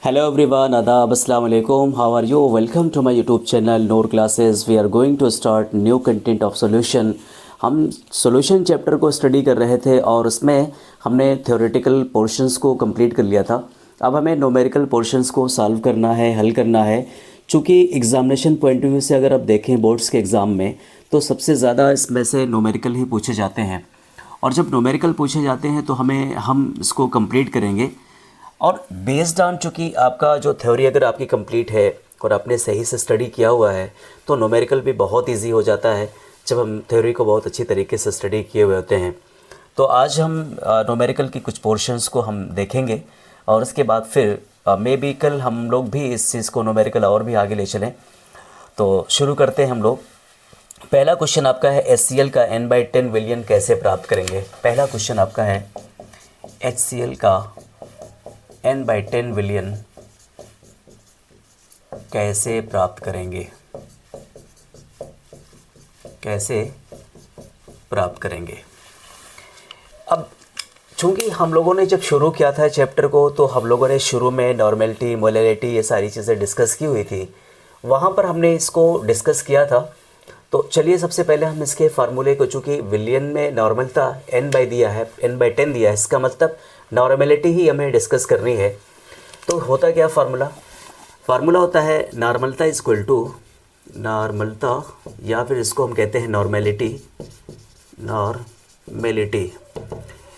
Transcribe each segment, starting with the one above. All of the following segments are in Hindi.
Hello everyone, Adab, Assalamu alaikum. How are you? Welcome to my YouTube channel Noor Classes. We are going to start new content of solution. हम सॉल्यूशन चैप्टर को स्टडी कर रहे थे और उसमें हमने थ्योरेटिकल पोर्शंस को कंप्लीट कर लिया था। अब हमें न्यूमेरिकल पोर्शंस को सॉल्व करना है, हल करना है। चूँकि एग्जामिनेशन पॉइंट ऑफ व्यू से अगर आप देखें बोर्ड्स के एग्ज़ाम में तो सबसे ज़्यादा इसमें से न्यूमेरिकल ही पूछे जाते हैं, और जब न्यूमेरिकल पूछे जाते हैं तो हम इसको कंप्लीट करेंगे। और बेस्ड ऑन चूँकि आपका जो थ्योरी अगर आपकी कंप्लीट है और आपने सही से स्टडी किया हुआ है तो न्यूमेरिकल भी बहुत इजी हो जाता है जब हम थ्योरी को बहुत अच्छी तरीके से स्टडी किए हुए होते हैं। तो आज हम न्यूमेरिकल की कुछ पोर्शंस को हम देखेंगे और उसके बाद फिर मे बी कल हम लोग भी इस चीज़ को न्यूमेरिकल और भी आगे ले चलें। तो शुरू करते हैं हम लोग। पहला क्वेश्चन आपका है HCl का n/10 विलियन कैसे प्राप्त करेंगे। पहला क्वेश्चन आपका है HCl का n/10 विलियन कैसे प्राप्त करेंगे, कैसे प्राप्त करेंगे। अब चूँकि हम लोगों ने जब शुरू किया था चैप्टर को तो हम लोगों ने शुरू में नॉर्मेलिटी, मोलैरिटी ये सारी चीज़ें डिस्कस की हुई थी, वहाँ पर हमने इसको डिस्कस किया था। तो चलिए सबसे पहले हम इसके फार्मूले को, चूँकि विलियन में नॉर्मल था n/10 दिया है, इसका मतलब नॉर्मेलिटी ही हमें डिस्कस करनी है। तो होता क्या फार्मूला होता है नॉर्मलता इज इक्वल टू नॉर्मलता, या फिर इसको हम कहते हैं नॉर्मेलिटी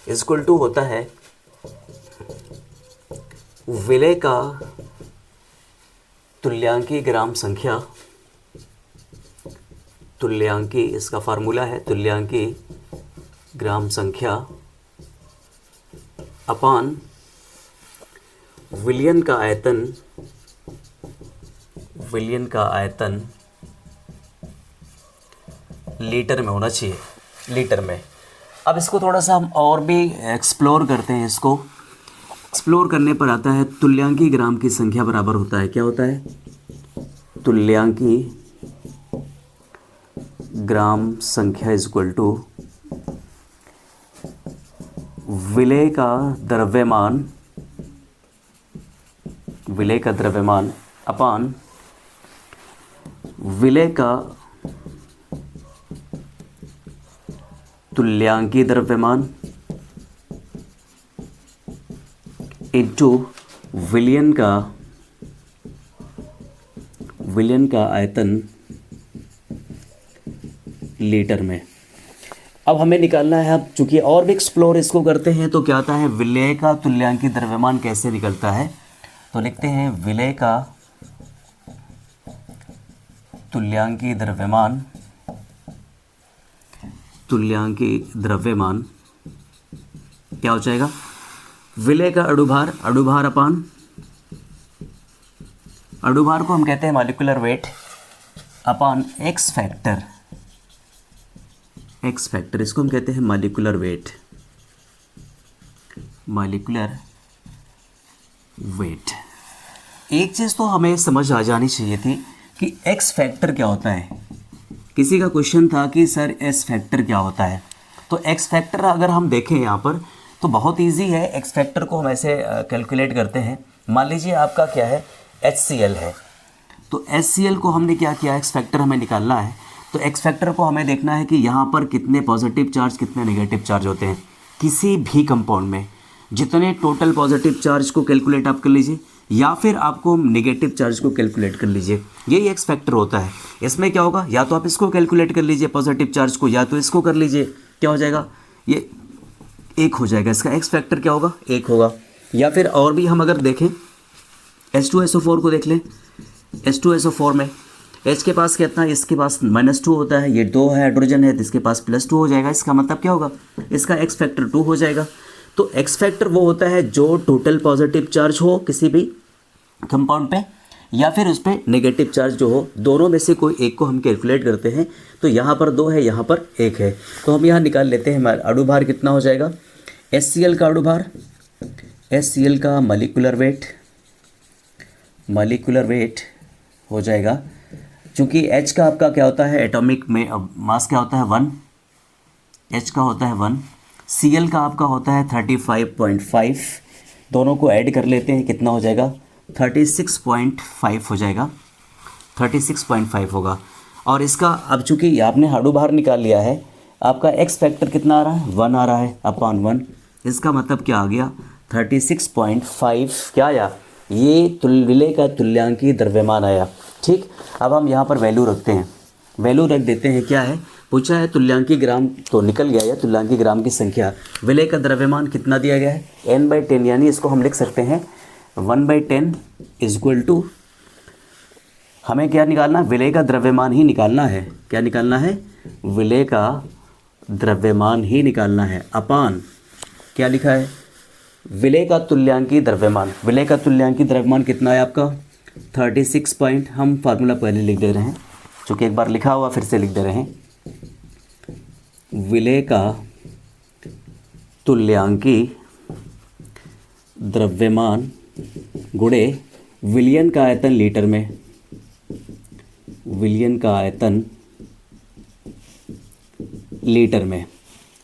इज इक्वल टू होता है विलेय का तुल्यांकी ग्राम संख्या, तुल्यांकी इसका फार्मूला है तुल्यांकी ग्राम संख्या अपान विलियन का आयतन लीटर में होना चाहिए, लीटर में। अब इसको थोड़ा सा हम और भी एक्सप्लोर करते हैं। इसको एक्सप्लोर करने पर आता है तुल्यांकी ग्राम की संख्या बराबर होता है, क्या होता है, तुल्यांकी ग्राम संख्या इज इक्वल टू विलेय का द्रव्यमान अपान विलेय का तुल्यांकी द्रव्यमान इनटू विलियन का आयतन लीटर में। अब हमें निकालना है, अब चूँकि और भी एक्सप्लोर इसको करते हैं तो क्या आता है, विलेय का तुल्यांकी द्रव्यमान कैसे निकलता है। तो लिखते हैं विलेय का तुल्यांकी द्रव्यमान क्या हो जाएगा, विलेय का अणुभार अपान, अणुभार को हम कहते हैं मॉलिक्यूलर वेट अपान एक्स फैक्टर, इसको हम कहते हैं मॉलिक्यूलर वेट। एक चीज़ तो हमें समझ आ जानी चाहिए थी कि एक्स फैक्टर क्या होता है। किसी का क्वेश्चन था कि सर एस फैक्टर क्या होता है। तो एक्स फैक्टर अगर हम देखें यहाँ पर तो बहुत इजी है। एक्स फैक्टर को हम ऐसे कैलकुलेट करते हैं। मान लीजिए आपका क्या है, HCl है, तो HCl को हमने क्या किया, एक्स फैक्टर हमें निकालना है। तो एक्स फैक्टर को हमें देखना है कि यहाँ पर कितने पॉजिटिव चार्ज कितने नेगेटिव चार्ज होते हैं किसी भी कंपाउंड में। जितने टोटल पॉजिटिव चार्ज को कैलकुलेट आप कर लीजिए या फिर आपको नेगेटिव चार्ज को कैलकुलेट कर लीजिए, यही एक्स फैक्टर होता है। इसमें क्या होगा, या तो आप इसको कैलकुलेट कर लीजिए पॉजिटिव चार्ज को, या तो इसको कर लीजिए, क्या हो जाएगा, ये 1 हो जाएगा। इसका एक्स फैक्टर क्या होगा, 1 होगा। या फिर और भी हम अगर देखें H2SO4 को देख लें, H2SO4 में H के पास कितना, इसके पास -2 होता है, ये 2 है हाइड्रोजन है, तो इसके पास +2 हो जाएगा। इसका मतलब क्या होगा, इसका एक्स फैक्टर 2 हो जाएगा। तो एक्स फैक्टर वो होता है जो टोटल पॉजिटिव चार्ज हो किसी भी कंपाउंड पे या फिर उस पर नेगेटिव चार्ज जो हो, दोनों में से कोई एक को हम कैलकुलेट करते हैं। तो यहाँ पर 2 है, यहाँ पर 1 है, तो हम यहाँ निकाल लेते हैं। हमारा अणुभार कितना हो जाएगा, HCl का अणुभार, HCl का मॉलिक्यूलर वेट हो जाएगा। चूँकि H का आपका क्या होता है, एटॉमिक में मास क्या होता है 1, H का होता है 1, Cl का आपका होता है 35.5। दोनों को ऐड कर लेते हैं, कितना हो जाएगा 36.5 हो जाएगा, 36.5 होगा। और इसका अब चूँकि आपने हाडू बाहर निकाल लिया है, आपका एक्स फैक्टर कितना आ रहा है, 1 आ रहा है अपॉन 1। इसका मतलब क्या आ गया, 36.5 क्या आया, ये विलेय का तुल्यांकी द्रव्यमान आया। ठीक, अब हम यहाँ पर वैल्यू रखते हैं, वैल्यू रख देते हैं। क्या है पूछा है, तुल्यांकी ग्राम तो निकल गया है, तुल्यांकी ग्राम की संख्या। विलेय का द्रव्यमान कितना दिया गया है, n/10, यानी इसको हम लिख सकते हैं 1/10 इक्वल टू, हमें क्या निकालना है, विलेय का द्रव्यमान ही निकालना है। क्या निकालना है, विलेय का द्रव्यमान ही निकालना है, अपान क्या लिखा है, विलेय का तुल्यांकी द्रव्यमान। विलेय का तुल्यांकी द्रव्यमान कितना है आपका 36 पॉइंट, हम फार्मूला पहले लिख दे रहे हैं, चूँकि एक बार लिखा हुआ फिर से लिख दे रहे हैं। विलेय का तुल्यांकी द्रव्यमान गुणे विलयन का आयतन लीटर में, विलयन का आयतन लीटर में।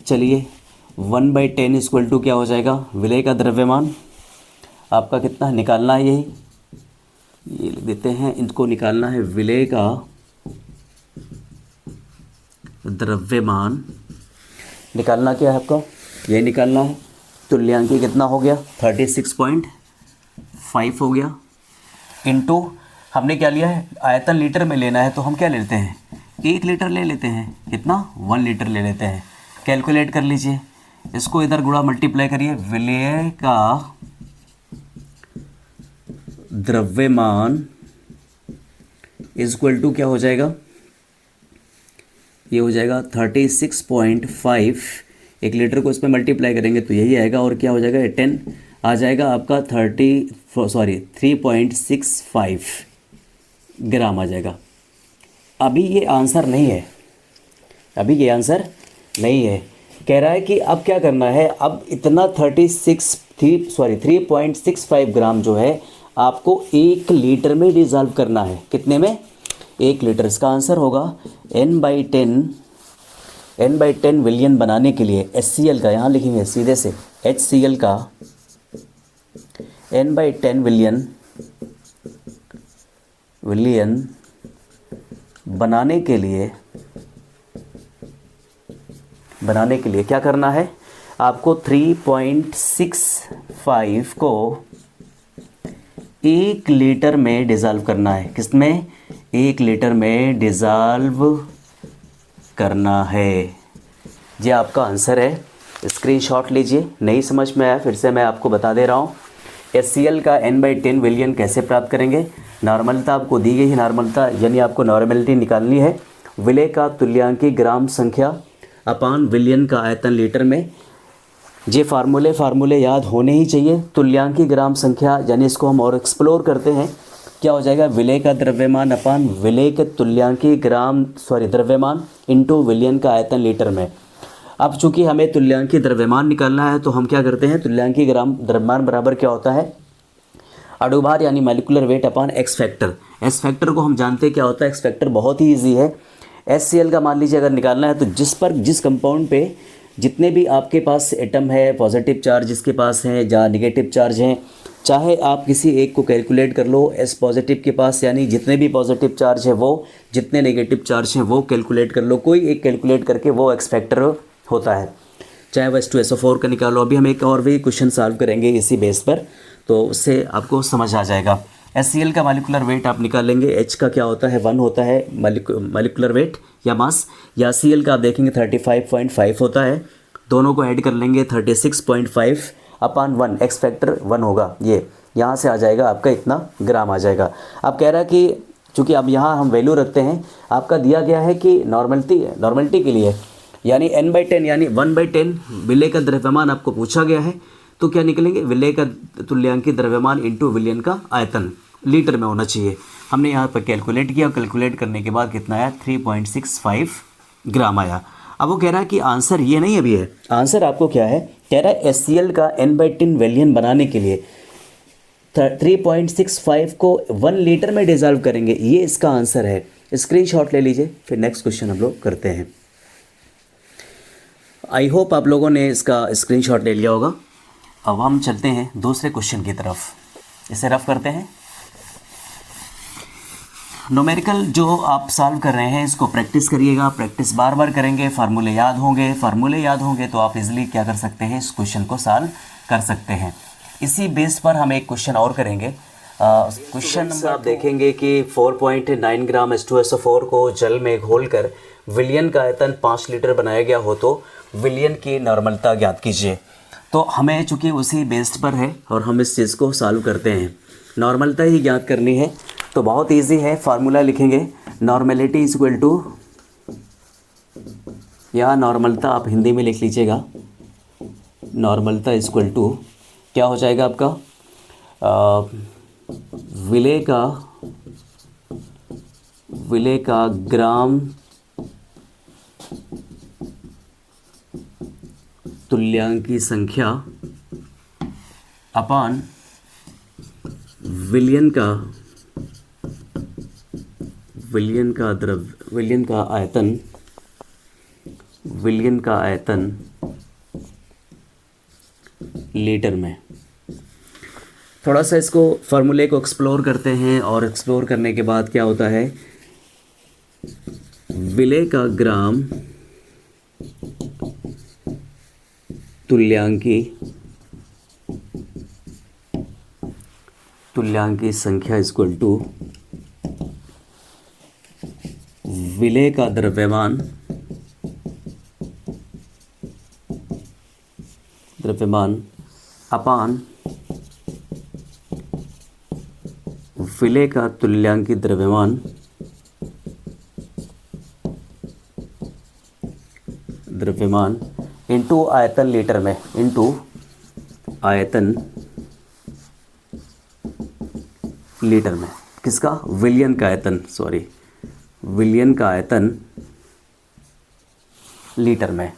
चलिए 1/10 इक्वल टू क्या हो जाएगा, विलेय का द्रव्यमान आपका कितना निकालना है, यही ये लिख देते हैं, इनको निकालना है, विलेय का द्रव्यमान निकालना क्या है आपका, ये निकालना है। तुल्यांकी कितना हो गया 36.5 हो गया, इनटू हमने क्या लिया है, आयतन लीटर में लेना है तो हम क्या लेते हैं, 1 लीटर ले लेते हैं, कितना 1 लीटर ले लेते हैं। कैलकुलेट कर लीजिए, इसको इधर गुणा मल्टीप्लाई करिए, विलेय का द्रव्यमान इक्वल टू क्या हो जाएगा, ये हो जाएगा 36.5, 1 लीटर को इसमें मल्टीप्लाई करेंगे तो यही आएगा, और क्या हो जाएगा 10 आ जाएगा आपका 3.65 ग्राम आ जाएगा। अभी ये आंसर नहीं है, अभी ये आंसर नहीं है, कह रहा है कि अब क्या करना है, अब इतना 3.65 ग्राम जो है आपको 1 लीटर में डिज़ोल्व करना है, कितने में, 1 लीटर। इसका आंसर होगा n/10 विलियन बनाने के लिए HCl का, यहाँ लिखेंगे सीधे से HCl का n/10 विलियन बनाने के लिए क्या करना है आपको, 3.65 को 1 लीटर में डिज़ोल्व करना है, किसमें, 1 लीटर में डिज़ोल्व करना है। ये आपका आंसर है, स्क्रीनशॉट लीजिए। नहीं समझ में आया फिर से मैं आपको बता दे रहा हूँ। HCl का n/10 विलियन कैसे प्राप्त करेंगे, नॉर्मलता आपको दी गई है, नॉर्मलता यानी आपको नॉर्मलिटी निकालनी है, विलेय का तुल्यांकी ग्राम संख्या अपान विलियन का आयतन लीटर में। ये फार्मूले याद होने ही चाहिए। तुल्यांकी ग्राम संख्या यानी इसको हम और एक्सप्लोर करते हैं, क्या हो जाएगा, विलेय का द्रव्यमान अपान विलेय के तुल्यांकी द्रव्यमान इंटू विलियन का आयतन लीटर में। अब चूंकि हमें तुल्यांकी द्रव्यमान निकालना है तो हम क्या करते हैं, तुल्यांकी ग्राम द्रव्यमान बराबर क्या होता है, अणुभार यानी मॉलिक्यूलर वेट अपान एक्स फैक्टर। एक्स फैक्टर को हम जानते हैं क्या होता है, एक्स फैक्टर बहुत ही ईजी है। HCl का मान लीजिए अगर निकालना है तो जिस कंपाउंड पे जितने भी आपके पास एटम है, पॉजिटिव चार्ज जिसके पास है या निगेटिव चार्ज हैं, चाहे आप किसी एक को कैलकुलेट कर लो, S पॉजिटिव के पास यानी जितने भी पॉजिटिव चार्ज है वो, जितने नेगेटिव चार्ज हैं वो कैलकुलेट कर लो, कोई एक कैलकुलेट करके वो एक्स फैक्टर होता है, चाहे वो H2SO4 का निकालो। अभी हम एक और भी क्वेश्चन सॉल्व करेंगे इसी बेस पर, तो उससे आपको समझ आ जाएगा। HCl का मॉलिक्यूलर वेट आप निकालेंगे, H का क्या होता है 1 होता है मॉलिक्यूलर वेट या मास, या Cl का आप देखेंगे 35.5 होता है, दोनों को ऐड कर लेंगे 36.5 अपान 1, एक्स फैक्टर 1 होगा, ये यहाँ से आ जाएगा आपका इतना ग्राम आ जाएगा। अब कह रहा है कि चूँकि अब यहाँ हम वैल्यू रखते हैं, आपका दिया गया है कि नॉर्मलिटी के लिए यानी n/10 यानी 1/10 विलेय का द्रव्यमान आपको पूछा गया है, तो क्या निकलेंगे, विलेय का तुल्यांकी द्रव्यमान इंटू विलियन का आयतन लीटर में होना चाहिए। हमने यहाँ पर कैलकुलेट किया, कैलकुलेट करने के बाद कितना आया 3.65 ग्राम आया। अब वो कह रहा है कि आंसर ये नहीं अभी है, आंसर आपको क्या है, कह रहा है HCl का n/10 विलियन बनाने के लिए 3.65 को 1 लीटर में डिज़ोल्व करेंगे, ये इसका आंसर है। स्क्रीनशॉट ले लीजिए, फिर नेक्स्ट क्वेश्चन हम लोग करते हैं। आई होप आप लोगों ने इसका स्क्रीनशॉट ले लिया होगा। अब हम चलते हैं दूसरे क्वेश्चन की तरफ। इसे रफ करते हैं। न्यूमेरिकल जो आप सॉल्व कर रहे हैं इसको प्रैक्टिस करिएगा, प्रैक्टिस बार बार करेंगे, फार्मूले याद होंगे तो आप इजीली क्या कर सकते हैं, इस क्वेश्चन को सॉल्व कर सकते हैं। इसी बेस पर हम एक क्वेश्चन और करेंगे। क्वेश्चन नंबर आप देखेंगे कि 4.9 ग्राम H2SO4 को जल में घोलकर विलयन का आयतन 5 लीटर बनाया गया हो तो विलयन की नॉर्मलता ज्ञात कीजिए। तो हमें चूँकि उसी बेस पर है और हम इस चीज़ को सॉल्व करते हैं, नॉर्मलता ही ज्ञात करनी है। तो बहुत इजी है, फार्मूला लिखेंगे नॉर्मेलिटी इज इक्वल टू, या नॉर्मलता आप हिंदी में लिख लीजिएगा, नॉर्मलता इज इक्वल टू क्या हो जाएगा आपका, विले का ग्राम तुल्यांकी संख्या अपान विलयन का आयतन लीटर में। थोड़ा सा इसको फार्मूले को एक्सप्लोर करते हैं और एक्सप्लोर करने के बाद क्या होता है, विले का ग्राम तुल्यांकी संख्या इक्वल टू विले का द्रव्यमान अपान विले का तुल्यांकी द्रव्यमान इंटू आयतन लीटर में, इंटू आयतन लीटर में। किसका, विलयन का आयतन लीटर में।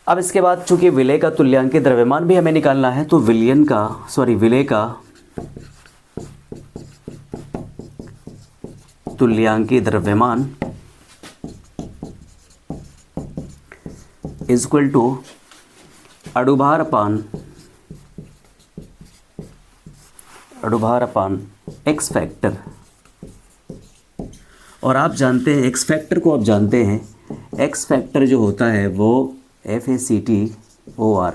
अब इसके बाद चूंकि विलय का तुल्यांकी द्रव्यमान भी हमें निकालना है तो विलय का तुल्यांकी द्रव्यमान इज इक्वल टू अणुभार अपान एक्स फैक्टर। और आप जानते हैं एक्स फैक्टर को, एक्स फैक्टर जो होता है वो FACTOR,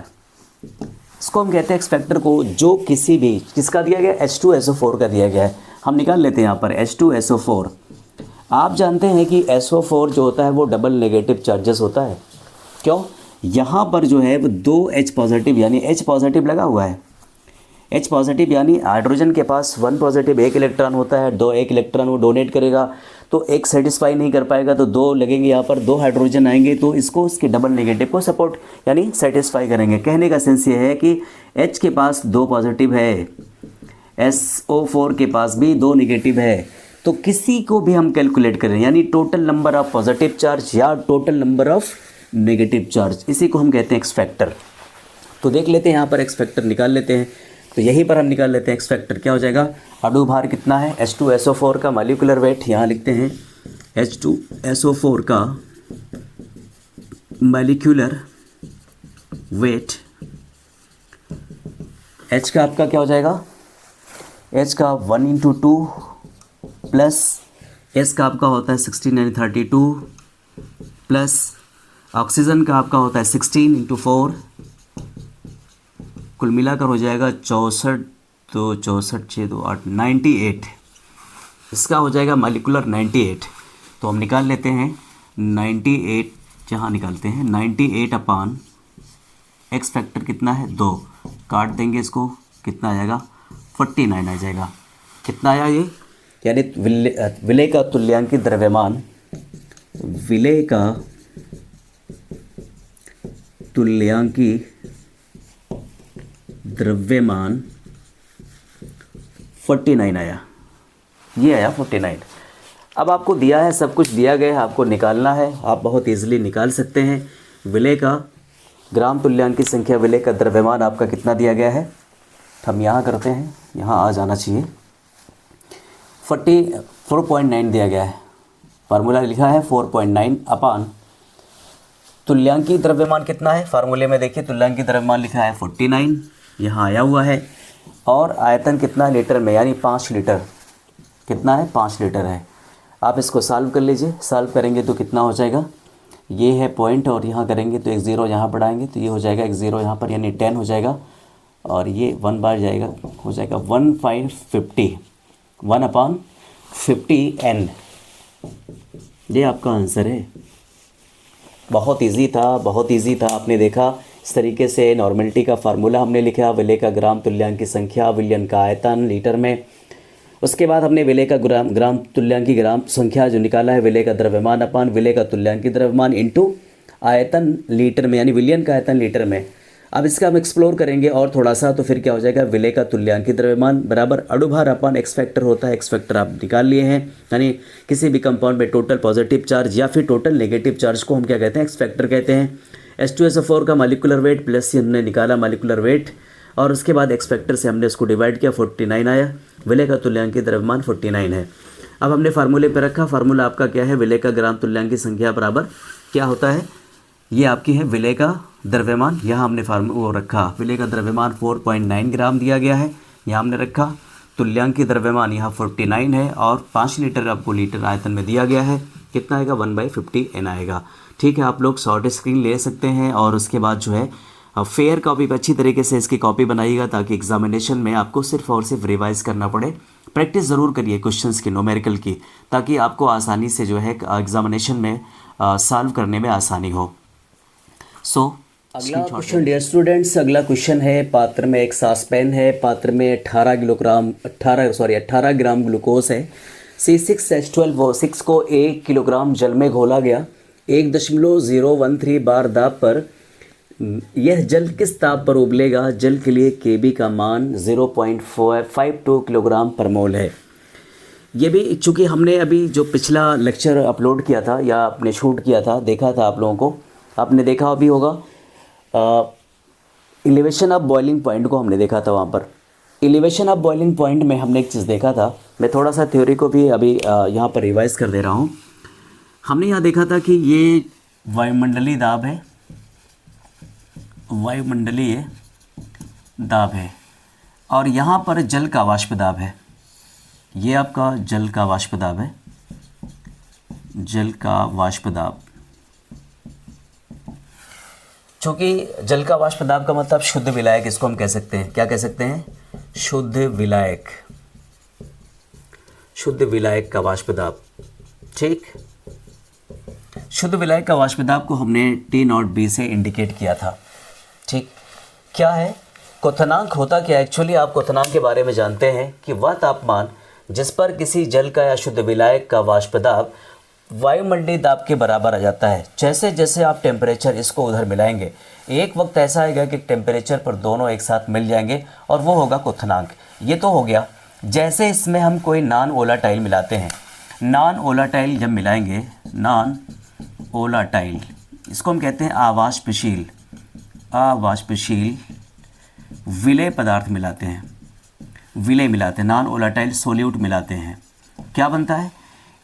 इसको हम कहते हैं एक्स फैक्टर को, जो किसी भी किसका दिया गया, H2SO4 का दिया गया है। हम निकाल लेते हैं यहाँ पर H2SO4। आप जानते हैं कि SO4 जो होता है वो डबल नेगेटिव चार्जेस होता है। क्यों, यहाँ पर जो है वो 2 H पॉजिटिव यानी H पॉजिटिव लगा हुआ है। H पॉजिटिव यानी हाइड्रोजन के पास 1 पॉजिटिव 1 इलेक्ट्रॉन होता है, 2 1 इलेक्ट्रॉन वो डोनेट करेगा तो एक सेटिस्फाई नहीं कर पाएगा तो 2 लगेंगे, यहाँ पर 2 हाइड्रोजन आएंगे तो इसको इसके डबल नेगेटिव को सपोर्ट यानी सेटिस्फाई करेंगे। कहने का सेंस ये है कि H के पास 2 पॉजिटिव है, SO4 के पास भी 2 नेगेटिव है, तो किसी को भी हम कैलकुलेट करें यानी total number of positive charge या total number of negative charge, इसी को हम कहते हैं एक्स फैक्टर। तो देख लेते हैं यहाँ पर एक्स फैक्टर निकाल लेते हैं। तो यहीं पर हम निकाल लेते हैं एक्स फैक्टर क्या हो जाएगा, अणुभार कितना है, H2SO4 का मॉलिक्यूलर वेट यहाँ लिखते हैं, H2SO4 का मॉलिक्यूलर वेट, H का आपका क्या हो जाएगा, H का 1 × 2 प्लस S का आपका होता है 16 × 32 प्लस ऑक्सीजन का आपका होता है 16 × 4, कुल मिलाकर हो जाएगा 64 तो 64 6 2 8 98, इसका हो जाएगा मॉलिक्यूलर 98। तो हम निकाल लेते हैं 98, जहाँ निकालते हैं 98 अपान एक्स फैक्टर कितना है 2, काट देंगे इसको, कितना आ जाएगा 49 आ जाएगा। कितना आया ये, यानी विलय का तुल्यांकी द्रव्यमान, विलय का तुल्यांकी द्रव्यमान 49 आया, ये आया 49। अब आपको दिया है, सब कुछ दिया गया है, आपको निकालना है, आप बहुत इजीली निकाल सकते हैं। विलय का ग्राम तुल्यांकी संख्या, विलय का द्रव्यमान आपका कितना दिया गया है, हम यहाँ करते हैं, यहाँ आ जाना चाहिए, 4.9 दिया गया है, फार्मूला लिखा है 4.9 अपान तुल्यांकी द्रव्यमान कितना है, फार्मूले में देखिए तुल्यांकी द्रव्यमान लिखा है 49, यहाँ आया हुआ है, और आयतन कितना है लीटर में, यानी 5 लीटर। कितना है, 5 लीटर है। आप इसको सॉल्व कर लीजिए। सॉल्व करेंगे तो कितना हो जाएगा, ये है पॉइंट और यहाँ करेंगे तो एक ज़ीरो यहाँ बढ़ाएंगे तो ये हो जाएगा एक ज़ीरो यहाँ पर, यानी 10 हो जाएगा और ये 1 बार जाएगा, हो जाएगा 1/50 1/50 n। ये आपका आंसर है। बहुत इजी था, बहुत इजी था। आपने देखा इस तरीके से नॉर्मलिटी का फार्मूला हमने लिखा, विलेय का ग्राम तुल्यांक की संख्या, विलयन का आयतन लीटर में। उसके बाद हमने विलेय का ग्राम तुल्यांक की ग्राम संख्या जो निकाला है, विलेय का द्रव्यमान अपान विलेय का तुल्यांक की द्रव्यमान इंटू आयतन लीटर में, यानी विलयन का आयतन लीटर में। अब इसका हम एक्सप्लोर करेंगे और थोड़ा सा, तो फिर क्या हो जाएगा, विलेय का तुल्यांकी द्रव्यमान बराबर अणुभार अपान एक्स फैक्टर होता है। एक्स फैक्टर आप निकाल लिए हैं, यानी किसी भी कंपाउंड में टोटल पॉजिटिव चार्ज या फिर टोटल नेगेटिव चार्ज को हम क्या कहते हैं, एक्स फैक्टर कहते हैं। H2SO4 का मॉलिक्यूलर वेट प्लस हमने निकाला मॉलिक्यूलर वेट, और उसके बाद एक्स फैक्टर से हमने इसको डिवाइड किया, 49 आया। विलेय का तुल्यांकी द्रव्यमान 49 है। अब हमने फार्मूले पर रखा, फार्मूला आपका क्या है, विलेय का ग्राम तुल्यांकी संख्या बराबर क्या होता है, ये आपकी है विलेय का द्रव्यमान। यहाँ हमने वो रखा, विलेय का द्रव्यमान 4.9 ग्राम दिया गया है, यहाँ हमने रखा। तुल्यांकी द्रव्यमान यहाँ 49 है और 5 लीटर आपको लीटर आयतन में दिया गया है। कितना आएगा, 1/50 n आएगा। ठीक है, आप लोग शॉर्ट स्क्रीन ले सकते हैं और उसके बाद जो है फेयर कॉपी पर अच्छी तरीके से इसकी कॉपी बनाइएगा, ताकि एग्जामिनेशन में आपको सिर्फ और सिर्फ रिवाइज करना पड़े। प्रैक्टिस ज़रूर करिए क्वेश्चंस की, न्यूमेरिकल की, ताकि आपको आसानी से जो है एग्जामिनेशन में सॉल्व करने में आसानी हो। अगला क्वेश्चन डियर स्टूडेंट्स, अगला क्वेश्चन है, पात्र में एक सासपैन है, पात्र में 18 ग्राम ग्लूकोज है। C6H12O6 को 1 किलोग्राम जल में घोला गया। 1.013 बार दाब पर यह जल किस ताप पर उबलेगा। जल के लिए Kb का मान 0.452 किलोग्राम पर मोल है। ये भी चूँकि हमने अभी जो पिछला लेक्चर अपलोड किया था या आपने शूट किया था, देखा था आप लोगों को, आपने देखा भी होगा, एलिवेशन ऑफ बॉइलिंग पॉइंट को हमने देखा था। वहाँ पर एलिवेशन ऑफ बॉइलिंग पॉइंट में हमने एक चीज़ देखा था, मैं थोड़ा सा थ्योरी को भी अभी यहाँ पर रिवाइज कर दे रहा हूँ। हमने यहाँ देखा था कि ये वायुमंडलीय दाब है, वायुमंडलीय दाब है, और यहाँ पर जल का वाष्प दाब है। ये आपका जल का वाष्प दाब है, जल का वाष्प दाब। चूँकि जल का वाष्प दाब का मतलब शुद्ध विलायक, इसको हम कह सकते हैं, क्या कह सकते हैं, शुद्ध विलायक, शुद्ध विलायक का वाष्प दाब। ठीक, शुद्ध विलायक का वाष्प दाब को हमने T0B से इंडिकेट किया था। ठीक, क्या है क्वथनांक, होता क्या, एक्चुअली आप क्वथनांक के बारे में जानते हैं कि वह तापमान जिस पर किसी जल का या शुद्ध विलायक का वाष्प दाब वायुमंडलीय दाब के बराबर आ जाता है। जैसे जैसे आप टेम्परेचर इसको उधर मिलाएंगे, एक वक्त ऐसा आएगा कि टेम्परेचर पर दोनों एक साथ मिल जाएंगे और वो होगा क्वथनांक। ये तो हो गया। जैसे इसमें हम कोई नॉन वोलाटाइल मिलाते हैं, नॉन वोलाटाइल जब मिलाएंगे, नॉन वोलाटाइल, इसको हम कहते हैं अवाष्पशील, अवाष्पशील विलेय पदार्थ मिलाते हैं, विलेय मिलाते हैं, नॉन वोलाटाइल सोल्यूट मिलाते हैं, क्या बनता है,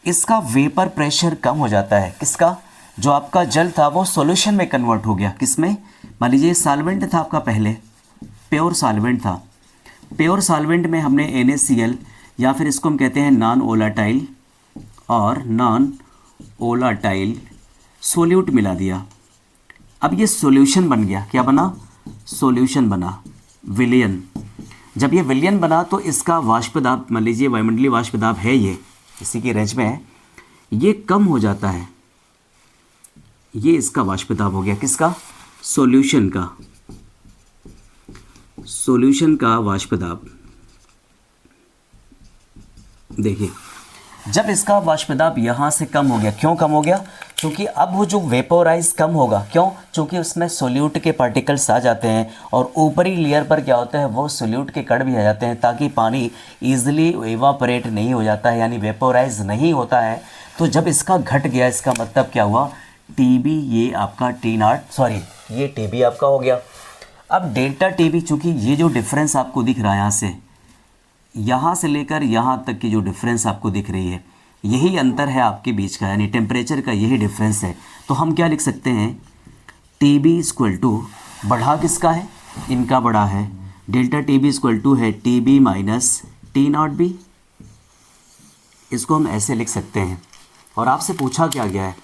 इसका वेपर प्रेशर कम हो जाता है। किसका, जो आपका जल था वो सॉल्यूशन में कन्वर्ट हो गया। किसमें, मान लीजिए सॉल्वेंट था आपका, पहले प्योर सॉल्वेंट था, प्योर सॉल्वेंट में हमने NaCl या फिर इसको हम कहते हैं नॉन वोलाटाइल और नॉन वोलाटाइल सोल्यूट मिला दिया। अब ये सॉल्यूशन बन गया, क्या बना, सॉल्यूशन बना, विलयन। जब ये विलयन बना तो इसका वाष्प दाब, मान लीजिए वायुमंडलीय वाष्प दाब है, ये इसी की रेंज में है, ये कम हो जाता है। ये इसका वाष्प दाब हो गया, किसका, सॉल्यूशन का, सॉल्यूशन का वाष्प दाब। देखिए, जब इसका वाष्प दाब यहाँ से कम हो गया, क्यों कम हो गया, क्योंकि अब वो जो वेपोराइज कम होगा, क्यों, क्योंकि उसमें सोल्यूट के पार्टिकल्स आ जाते हैं और ऊपरी लेयर पर क्या होता है, वो सोल्यूट के कण भी आ जाते हैं, ताकि पानी ईजिली एवापोरेट नहीं हो जाता है, यानी वेपोराइज नहीं होता है। तो जब इसका घट गया, इसका मतलब क्या हुआ, TB, ये आपका T0, सॉरी ये TB आपका हो गया। अब डेल्टा TB, चूँकि ये जो डिफरेंस आपको दिख रहा है यहाँ से लेकर यहाँ तक की जो डिफरेंस आपको दिख रही है, यही अंतर है आपके बीच का, यानी टेम्परेचर का यही डिफरेंस है। तो हम क्या लिख सकते हैं, TB इक्वल टू, बढ़ा किसका है, इनका बढ़ा है, delta T B equal to है T B minus T not B. इसको हम ऐसे लिख सकते हैं। और आपसे पूछा क्या गया है,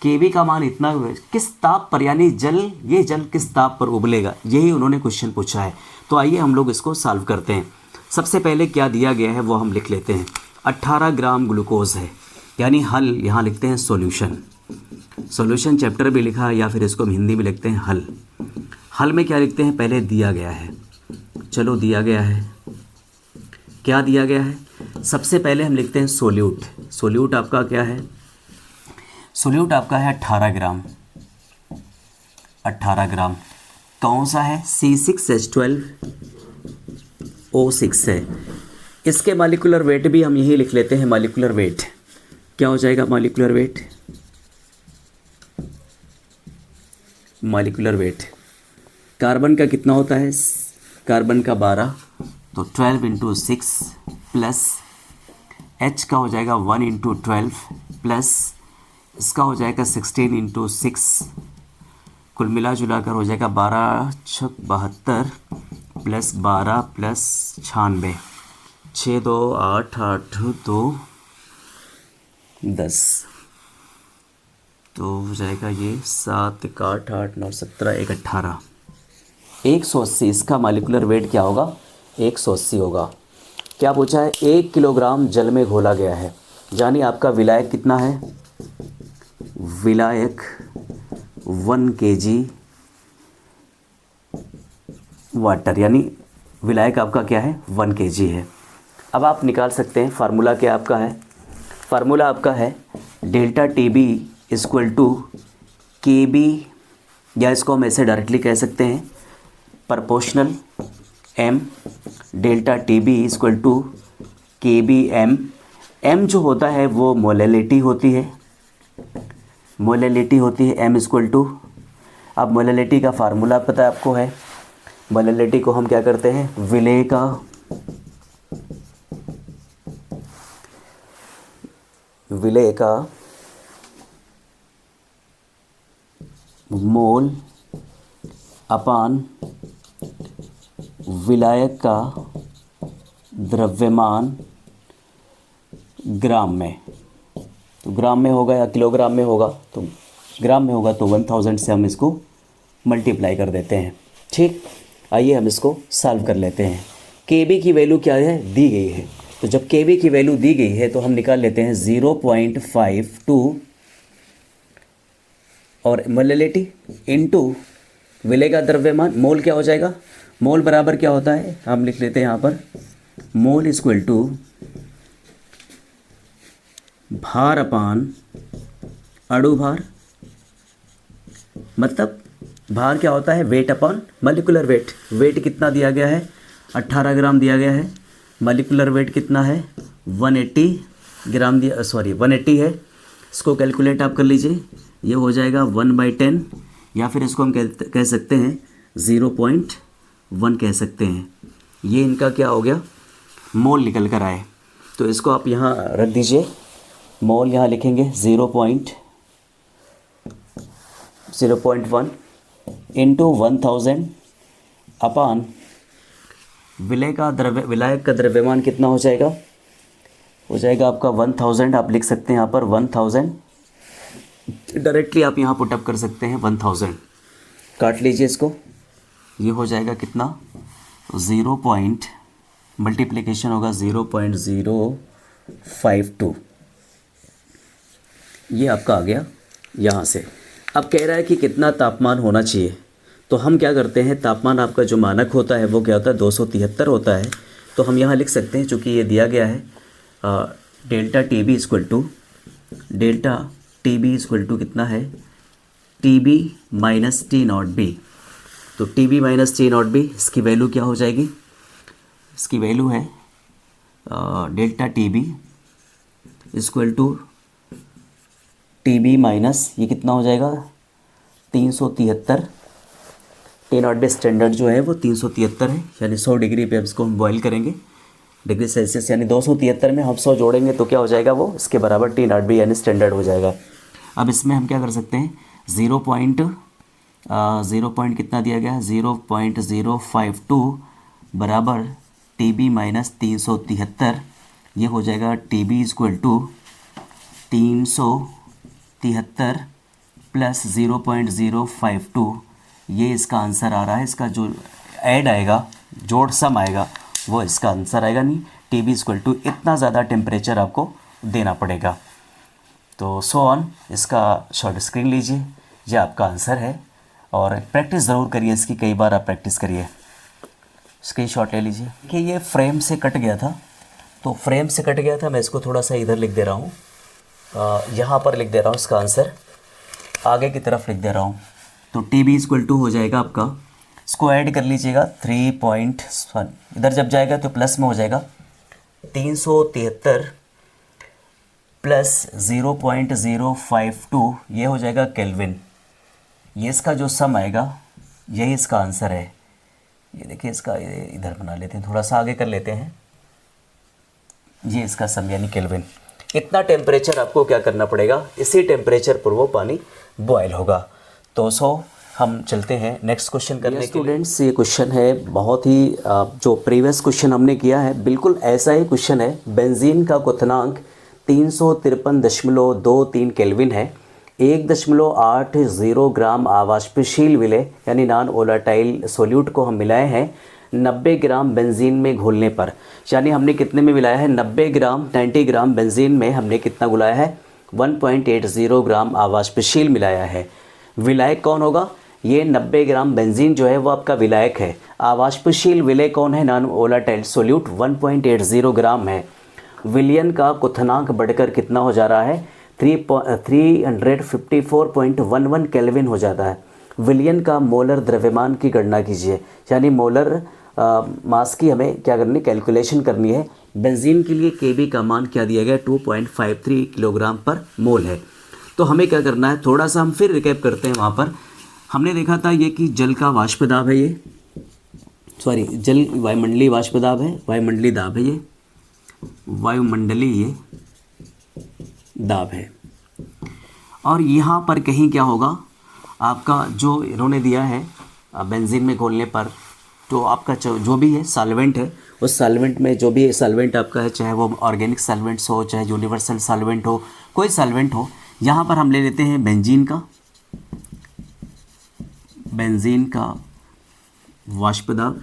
के बी का मान इतना किस ताप पर, यानी ये जल किस ताप पर उबलेगा, यही उन्होंने क्वेश्चन पूछा है। तो आइए हम लोग इसको सॉल्व करते हैं। सबसे पहले क्या दिया गया है वो हम लिख लेते हैं। 18 ग्राम ग्लूकोज है, यानी हल यहाँ लिखते हैं सॉल्यूशन। सॉल्यूशन चैप्टर भी लिखा है, या फिर इसको हम हिंदी में लिखते हैं हल। हल में क्या लिखते हैं, पहले दिया गया है। चलो दिया गया है, क्या दिया गया है, सबसे पहले हम लिखते हैं सोल्यूट। सोल्यूट आपका क्या है, सोल्यूट आपका है 18 ग्राम। 18 ग्राम कौन सा है, C6H12O6 है। इसके मॉलिक्यूलर वेट भी हम यही लिख लेते हैं। मॉलिक्यूलर वेट क्या हो जाएगा, molecular weight, molecular weight carbon का कितना होता है, कार्बन का 12, तो 12 × 6 प्लस H का हो जाएगा 1 × 12 प्लस इसका हो जाएगा 16 × 6, कुल मिला जुला कर हो जाएगा 12 × 72 प्लस 12 प्लस 96, 6 2 8 8 2 10, तो हो जाएगा ये 7 1 8 8 9 17 1 18, 180। इसका मॉलिक्यूलर वेट क्या होगा, 180 होगा। क्या पूछा है, 1 किलोग्राम जल में घोला गया है, यानी आपका विलायक कितना है, विलायक 1 kg वाटर, यानी विलायक आपका क्या है, 1 kg है। अब आप निकाल सकते हैं, फार्मूला क्या आपका है, फार्मूला आपका है delta T B equal to K B, या इसको हम ऐसे डायरेक्टली कह सकते हैं proportional M, delta T B equal to K B M. M जो होता है वो मोलैलिटी होती है, मोलैलिटी होती है एम इक्वल टू। अब मोलैलिटी का फार्मूला पता है आपको है, मोलैलिटी को हम क्या करते हैं, विलेय का मोल अपान विलायक का द्रव्यमान ग्राम में। तो ग्राम में होगा या किलोग्राम में होगा, तो ग्राम में होगा तो 1000 से हम इसको मल्टीप्लाई कर देते हैं। ठीक, आइए हम इसको सॉल्व कर लेते हैं। के बी की वैल्यू क्या है, दी गई है, तो जब के बी की वैल्यू दी गई है तो हम निकाल लेते हैं 0.52 और मोलैलिटी इनटू विलेय का द्रव्यमान। मोल क्या हो जाएगा, मोल बराबर क्या होता है, हम लिख लेते हैं यहाँ पर मोल इक्वल टू भार अपान अणु भार, मतलब भार क्या होता है, weight upon molecular weight. Weight कितना दिया गया है, 18 ग्राम दिया गया है, मॉलिक्यूलर वेट कितना है 180 ग्राम दिया, सॉरी 180 है। इसको कैलकुलेट आप कर लीजिए, ये हो जाएगा 1/10, या फिर इसको हम कह सकते हैं 0.1 कह सकते हैं। ये इनका क्या हो गया, मोल निकल कर आए। तो इसको आप यहाँ रख दीजिए, मोल यहाँ लिखेंगे 0.1 इंटू 1000 अपान विलायक का द्रव्यमान कितना हो जाएगा, हो जाएगा आपका 1000। आप लिख सकते हैं यहाँ पर 1000, डायरेक्टली आप यहाँ पुटअप कर सकते हैं 1000। काट लीजिए इसको, ये हो जाएगा कितना, 0 पॉइंट मल्टीप्लिकेशन होगा 0.052, ये आपका आ गया यहाँ से। अब कह रहा है कि कितना तापमान होना चाहिए, तो हम क्या करते हैं, तापमान आपका जो मानक होता है वो क्या होता है 273 होता है। तो हम यहाँ लिख सकते हैं, चूँकि ये दिया गया है delta T B equal to कितना है, T B minus T not B. तो T B minus T not B, इसकी वैल्यू क्या हो जाएगी, इसकी वैल्यू है delta T B equal to T B minus, ये कितना हो जाएगा 373। टी नॉट बी स्टैंडर्ड जो है वो 373 है, यानी 100 डिग्री पे इसको हम बॉयल करेंगे, डिग्री सेल्सियस, यानी 273 में हम 100 जोड़ेंगे तो क्या हो जाएगा, वो इसके बराबर टी नॉट बी यानी स्टैंडर्ड हो जाएगा। अब इसमें हम क्या कर सकते हैं, 0 पॉइंट कितना दिया गया है 0.052 बराबर टी बी माइनस 373, ये हो जाएगा T B equal to 373 plus 0.052, ये इसका आंसर आ रहा है। इसका जो ऐड आएगा, जोड़ सम आएगा, वो इसका आंसर आएगा। नहीं, टी बी इक्वल टू इतना ज़्यादा टेम्परेचर आपको देना पड़ेगा। तो सो ऑन, इसका शॉर्ट स्क्रीन लीजिए, ये आपका आंसर है। और प्रैक्टिस ज़रूर करिए इसकी, कई बार आप प्रैक्टिस करिए। स्क्रीन शॉट ले लीजिए कि ये फ्रेम से कट गया था, तो फ्रेम से कट गया था, मैं इसको थोड़ा सा इधर लिख दे रहा हूँ, यहाँ पर लिख दे रहा हूँ, इसका आंसर आगे की तरफ लिख दे रहा हूँ। तो टी बी इक्वल टू हो जाएगा आपका, इसको ऐड कर लीजिएगा 3.1, इधर जब जाएगा तो प्लस में हो जाएगा 373 प्लस 0.052, ये हो जाएगा केल्विन। ये इसका जो सम आएगा, यही इसका आंसर है। ये देखिए, इसका ये इधर बना लेते हैं, थोड़ा सा आगे कर लेते हैं, ये इसका सम यानी केल्विन। इतना टेम्परेचर आपको क्या करना पड़ेगा, इसी टेम्परेचर पर वो पानी बॉयल होगा। तो हम चलते हैं नेक्स्ट क्वेश्चन करने के लिए। स्टूडेंट्स, ये क्वेश्चन है बहुत ही जो प्रीवियस क्वेश्चन हमने किया है, बिल्कुल ऐसा ही क्वेश्चन है। बेंजीन का क्वथनांक 353.23 केल्विन है। 1.80 ग्राम आवाष्पशील विलेय यानी नॉन वोलेटाइल सोल्यूट को हम मिलाए हैं 90 ग्राम बेंजीन में घोलने पर। यानी हमने कितने में मिलाया है, 90 ग्राम बेंजीन में हमने कितना घुलाया है, 1.80 ग्राम आवाष्पशील मिलाया है। विलायक कौन होगा, ये 90 ग्राम बेंजीन जो है वो आपका विलायक है। आवाष्पशील विलेय कौन है, नॉन वोलेटाइल सोल्यूट 1.80 ग्राम है। विलयन का क्वथनांक बढ़कर कितना हो जा रहा है, 354.11 केल्विन हो जाता है। विलयन का मोलर द्रव्यमान की गणना कीजिए, यानी मोलर मास की हमें क्या करनी, कैलकुलेशन करनी है। बेंजीन के लिए केबी का मान क्या दिया गया, 2.53 किलोग्राम पर मोल है। तो हमें क्या करना है, थोड़ा सा हम फिर रिकैप करते हैं। वहाँ पर हमने देखा था ये कि जल का वाष्प दाब है, ये जल वायुमंडलीय वाष्प दाब है, वायुमंडलीय दाब है, ये वायुमंडलीय दाब है। और यहाँ पर कहीं क्या होगा, आपका जो इन्होंने दिया है बेंजीन में घोलने पर, तो आपका जो भी है सॉल्वेंट है, उस सॉल्वेंट में जो भी सॉल्वेंट आपका है, चाहे वो ऑर्गेनिक सॉल्वेंट्स हो, चाहे यूनिवर्सल सॉल्वेंट हो, कोई सॉल्वेंट हो, यहाँ पर हम ले लेते हैं बेंजीन का वाष्प दाब।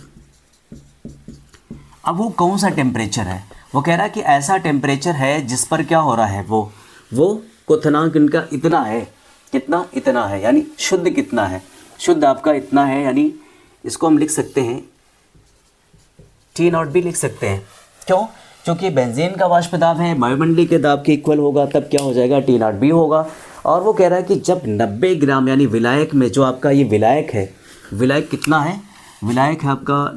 अब वो कौन सा टेम्परेचर है, वो कह रहा है कि ऐसा टेम्परेचर है जिस पर क्या हो रहा है, वो क्वथनांक इनका इतना है, कितना, इतना है, यानी शुद्ध कितना है, शुद्ध आपका इतना है, यानी इसको हम लिख सकते हैं T नॉट भी लिख सकते हैं। क्यों, क्योंकि बेंजीन का वाष्प दाब है, वायुमंडलीय के दाब के इक्वल होगा, तब क्या हो जाएगा, T नॉट भी होगा। और वो कह रहा है कि जब 90 ग्राम यानी विलायक में, जो आपका ये विलायक है, विलायक कितना है, विलायक है आपका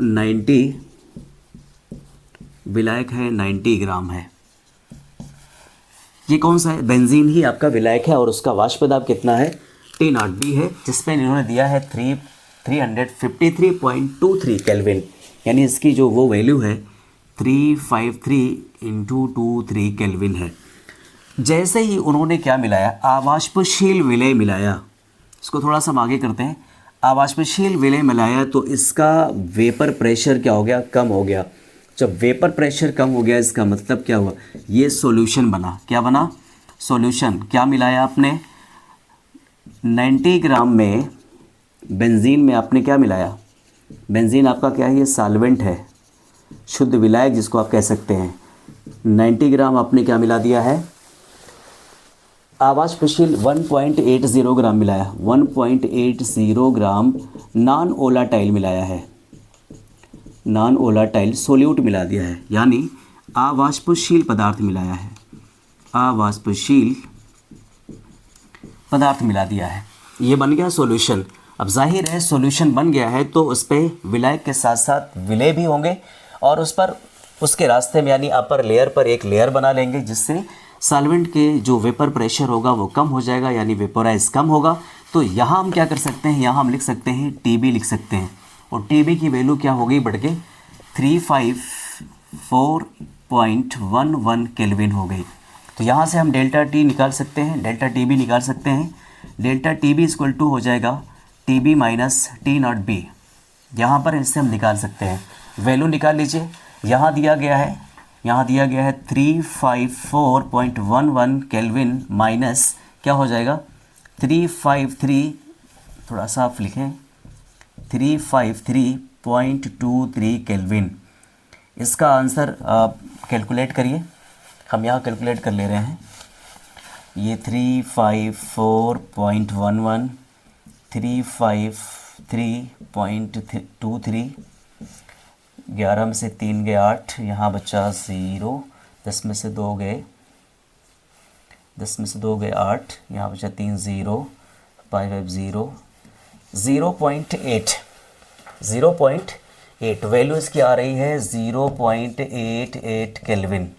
90 ग्राम है। ये कौन सा है, बेंजीन ही आपका विलायक है, और उसका वाष्प दाब कितना है, T नॉट भी है, जिसपे इन्होंने दिया है 353.23 केल्विन, यानी इसकी जो वो वैल्यू है 353 × 23 केल्विन है। जैसे ही उन्होंने क्या मिलाया, आवाष्पशील विलेय मिलाया, इसको थोड़ा सा हम आगे करते हैं। आवाष्पशील विलेय मिलाया तो इसका वेपर प्रेशर क्या हो गया, कम हो गया। जब वेपर प्रेशर कम हो गया, इसका मतलब क्या हुआ, ये सॉल्यूशन बना। क्या बना, सॉल्यूशन। क्या मिलाया आपने, 90 ग्राम में बेंजीन में आपने क्या मिलाया, बेंजीन आपका क्या है, ये सॉल्वेंट है, शुद्ध विलायक जिसको आप कह सकते हैं। 90 ग्राम आपने क्या मिला दिया है, आवाष्पशील 1.80 ग्राम मिलाया, 1.80 ग्राम नॉन वोलेटाइल मिलाया है, नॉन वोलेटाइल सोल्यूट मिला दिया है, यानी अवाष्पशील पदार्थ मिलाया है, अवाष्पशील पदार्थ मिला दिया है। ये बन गया सॉल्यूशन। अब जाहिर है सॉल्यूशन बन गया है तो उस पर विलायक के साथ साथ विलेय भी होंगे, और उस पर उसके रास्ते में यानी अपर लेयर पर एक लेयर बना लेंगे, जिससे सॉल्वेंट के जो वेपर प्रेशर होगा वो कम हो जाएगा, यानी वेपोराइज कम होगा। तो यहाँ हम क्या कर सकते हैं, यहाँ हम लिख सकते हैं TB लिख सकते हैं, और TB की वैल्यू क्या हो गई, बढ़ के 354.11 केल्विन हो गई। तो यहाँ से हम डेल्टा T निकाल सकते हैं, डेल्टा TB निकाल सकते हैं। डेल्टा TB इक्वल टू हो जाएगा TB minus T not B, यहाँ पर इससे हम निकाल सकते हैं। वैल्यू निकाल लीजिए। यहाँ दिया गया है 354.11 केल्विन माइनस क्या हो जाएगा 353, थोड़ा सा आप लिखें 353.23 केल्विन। इसका आंसर आप कैलकुलेट करिए, हम यहाँ कैलकुलेट कर ले रहे हैं। ये 354.11 353.23, 11 में से 3 गए 8, यहाँ बचा 0, 10 में से 2 गए 8, यहाँ बचा 3 0, 5 0, 0.8 वैल्यू इसकी आ रही है 0.88 केल्विन।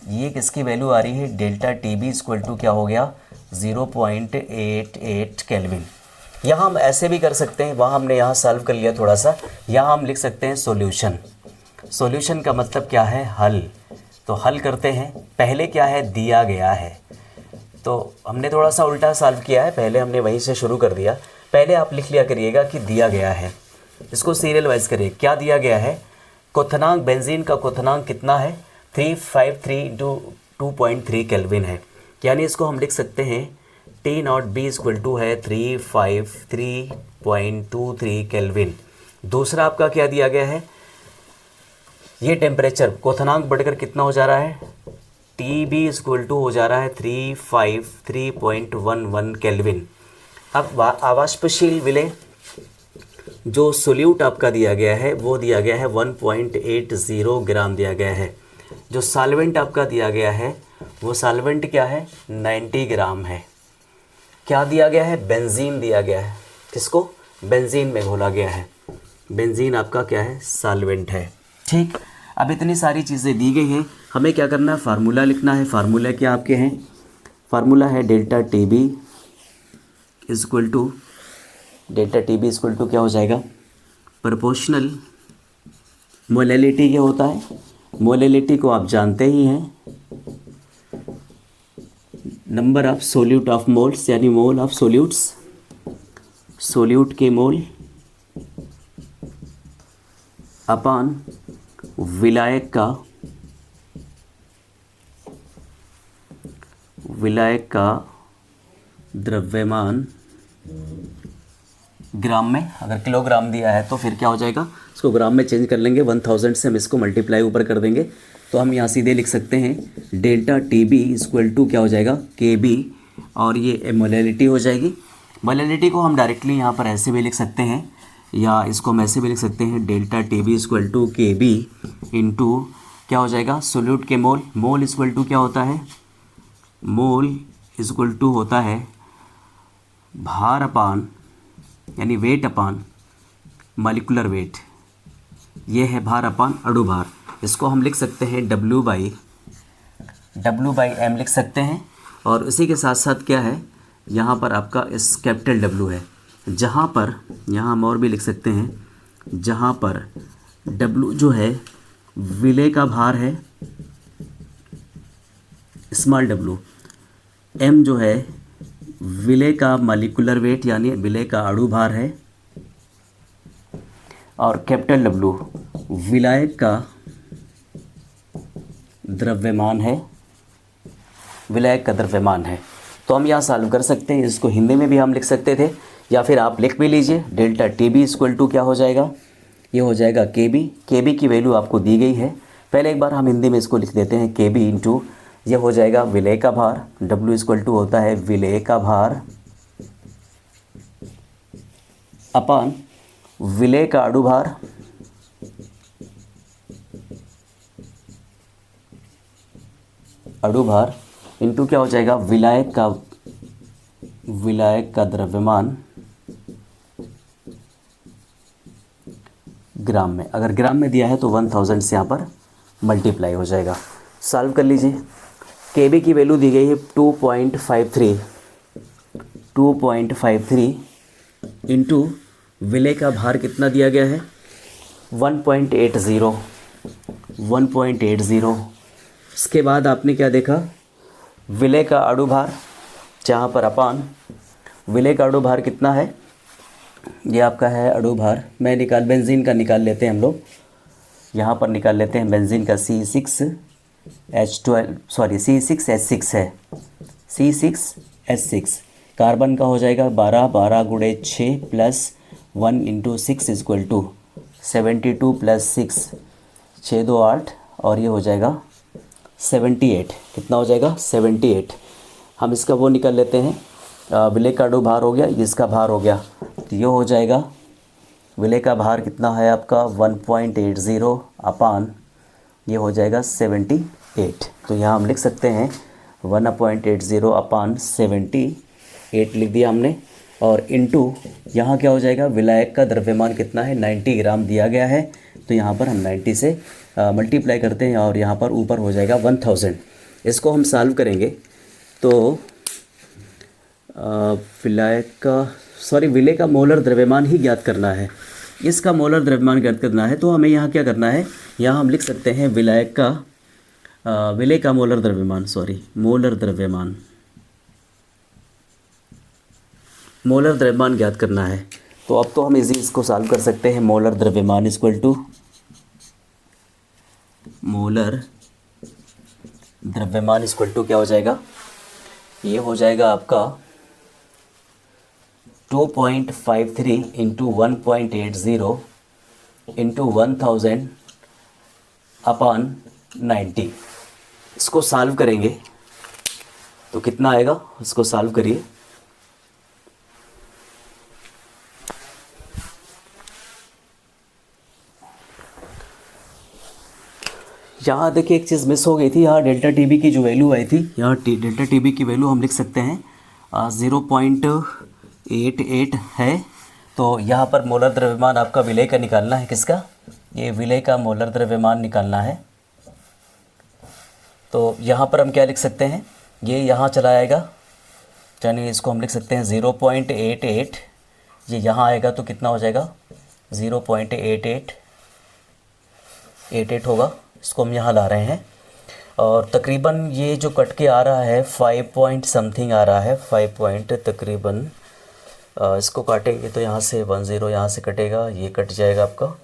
ये किसकी वैल्यू आ रही है delta T B equal to क्या हो गया 0.88 केल्विन। यहाँ हम ऐसे भी कर सकते हैं, वहाँ हमने यहाँ सॉल्व कर लिया थोड़ा सा, यहाँ हम लिख सकते हैं सॉल्यूशन। सॉल्यूशन का मतलब क्या है हल। तो हल करते हैं, पहले क्या है दिया गया है, तो हमने थोड़ा सा उल्टा सॉल्व किया है, पहले हमने वहीं से शुरू कर दिया। पहले आप लिख लिया करिएगा कि दिया गया है, इसको सीरियल वाइज करिए। क्या दिया गया है क्वथनांक, बेंजीन का क्वथनांक कितना है 353 इंटू 2.3 केल्विन है, यानी इसको हम लिख सकते हैं T not B equal to है 353.23 केल्विन। दूसरा आपका क्या दिया गया है, ये टेम्परेचर क्वथनांक बढ़कर कितना हो जा रहा है टी बी इक्वल टू हो जा रहा है 353.11 केल्विन। अब आवाष्पशील विलय जो सोल्यूट आपका दिया गया है वो दिया गया है 1.80 ग्राम दिया गया है। जो सॉल्वेंट आपका दिया गया है वो सॉल्वेंट क्या है 90 ग्राम है। क्या दिया गया है बेंजीन दिया गया है, किसको बेंजीन में घोला गया है। बेंजीन आपका क्या है सॉल्वेंट है। ठीक, अब इतनी सारी चीज़ें दी गई हैं, हमें क्या करना है फार्मूला लिखना है। फार्मूला क्या आपके हैं, फार्मूला है delta T B equal to क्या हो जाएगा प्रोपोर्शनल मोलैलिटी। क्या होता है मोलैलिटी को आप जानते ही हैं, number of solute of moles, यानी मोल ऑफ सोल्यूट्स, सोल्यूट के मोल अपान विलायक का द्रव्यमान ग्राम में। अगर किलोग्राम दिया है तो फिर क्या हो जाएगा, इसको ग्राम में चेंज कर लेंगे, 1000 से हम इसको मल्टीप्लाई ऊपर कर देंगे, तो हम यहाँ सीधे लिख सकते हैं delta T B equal to क्या हो जाएगा के बी, और ये मोलैलिटी हो जाएगी। मोलैलिटी को हम डायरेक्टली यहाँ पर ऐसे भी लिख सकते हैं, या इसको हम ऐसे भी लिख सकते हैं delta T B equal to K B into क्या हो जाएगा सोल्यूट के मोल। मोल इक्वल टू क्या होता है, मोल इक्वल टू होता है भार अपान, यानी वेट अपान मॉलिक्यूलर वेट, ये है भार अपान अणु भार। इसको हम लिख सकते हैं W बाई M लिख सकते हैं। और इसी के साथ साथ क्या है यहाँ पर आपका इस कैपिटल W है, जहाँ पर यहाँ हम और भी लिख सकते हैं, जहाँ पर W जो है विलय का भार है स्मॉल w, M जो है विलय का मॉलिक्यूलर वेट यानी विलय का अणु भार है, और कैपिटल W विलायक का द्रव्यमान है, विलायक का द्रव्यमान है। तो हम यहाँ सॉल्व कर सकते हैं, इसको हिंदी में भी हम लिख सकते थे, या फिर आप लिख भी लीजिए delta T B equal to क्या हो जाएगा, ये हो जाएगा के बी। के बी की वैल्यू आपको दी गई है, पहले एक बार हम हिंदी में इसको लिख देते हैं के बी इंटू ये हो जाएगा विलय का भार, W इक्वल टू होता है विलय का भार अपान विलय का अणु भार इंटू क्या हो जाएगा विलायक का द्रव्यमान ग्राम में। अगर ग्राम में दिया है तो 1000 से यहाँ पर मल्टीप्लाई हो जाएगा। सॉल्व कर लीजिए। के बी की वैल्यू दी गई है 2.53 इंटू विलय का भार कितना दिया गया है 1.80। इसके बाद आपने क्या देखा विलय का अणु भार, जहाँ पर अपान विलय का अणु भार कितना है, ये आपका है अणु भार, मैं बेंजीन का निकाल लेते हैं हम लोग, यहाँ पर निकाल लेते हैं बेंजीन का C6H12 सॉरी C6H6 है, C6H6। कार्बन का हो जाएगा 12, 12 गुणे 6 plus 1 into 6 equal to 72 plus 6, 6 2 8 और ये हो जाएगा 78। कितना हो जाएगा 78। हम इसका वो निकाल लेते हैं, विलेय का डो भार हो गया, इसका भार हो गया, तो ये हो जाएगा विलेय का भार कितना है आपका 1.80 अपान ये हो जाएगा 78। तो यहाँ हम लिख सकते हैं 1/80 अपान 78 लिख दिया हमने। और इनटू यहाँ क्या हो जाएगा, विलायक का द्रव्यमान कितना है 90 ग्राम दिया गया है, तो यहाँ पर हम 90 से मल्टीप्लाई करते हैं और यहाँ पर ऊपर हो जाएगा 1000। इसको हम सॉल्व करेंगे तो विलेय का मोलर द्रव्यमान ही ज्ञात करना है, इसका मोलर द्रव्यमान ज्ञात करना है। तो हमें यहाँ क्या करना है, यहाँ हम लिख सकते हैं विलेय का मोलर द्रव्यमान मोलर द्रव्यमान ज्ञात करना है। तो अब तो हम इसको सॉल्व कर सकते हैं। मोलर द्रव्यमान इक्वल टू क्या हो जाएगा, ये हो जाएगा आपका 2.53 इंटू 1.80 इंटू 1000 अपान 90। इसको सॉल्व करेंगे तो कितना आएगा, इसको सॉल्व करिए। यहाँ देखिए एक चीज़ मिस हो गई थी, यहाँ डेल्टा टीबी की जो वैल्यू आई थी, यहाँ डेल्टा टीबी की वैल्यू हम लिख सकते हैं 0.88 है। तो यहाँ पर मोलर द्रव्यमान आपका विलेय का निकालना है, किसका, ये विलेय का मोलर द्रव्यमान निकालना है। तो यहाँ पर हम क्या लिख सकते हैं, ये यहाँ चला आएगा, यानी इसको हम लिख सकते हैं 0.88, ये यहाँ आएगा तो कितना हो जाएगा 0.88 होगा। इसको हम यहाँ ला रहे हैं और तकरीबन ये जो कट के आ रहा है 5 पॉइंट समथिंग आ रहा है, 5 पॉइंट तकरीबन। इसको काटेंगे तो यहाँ से 10 यहाँ से कटेगा, ये कट जाएगा आपका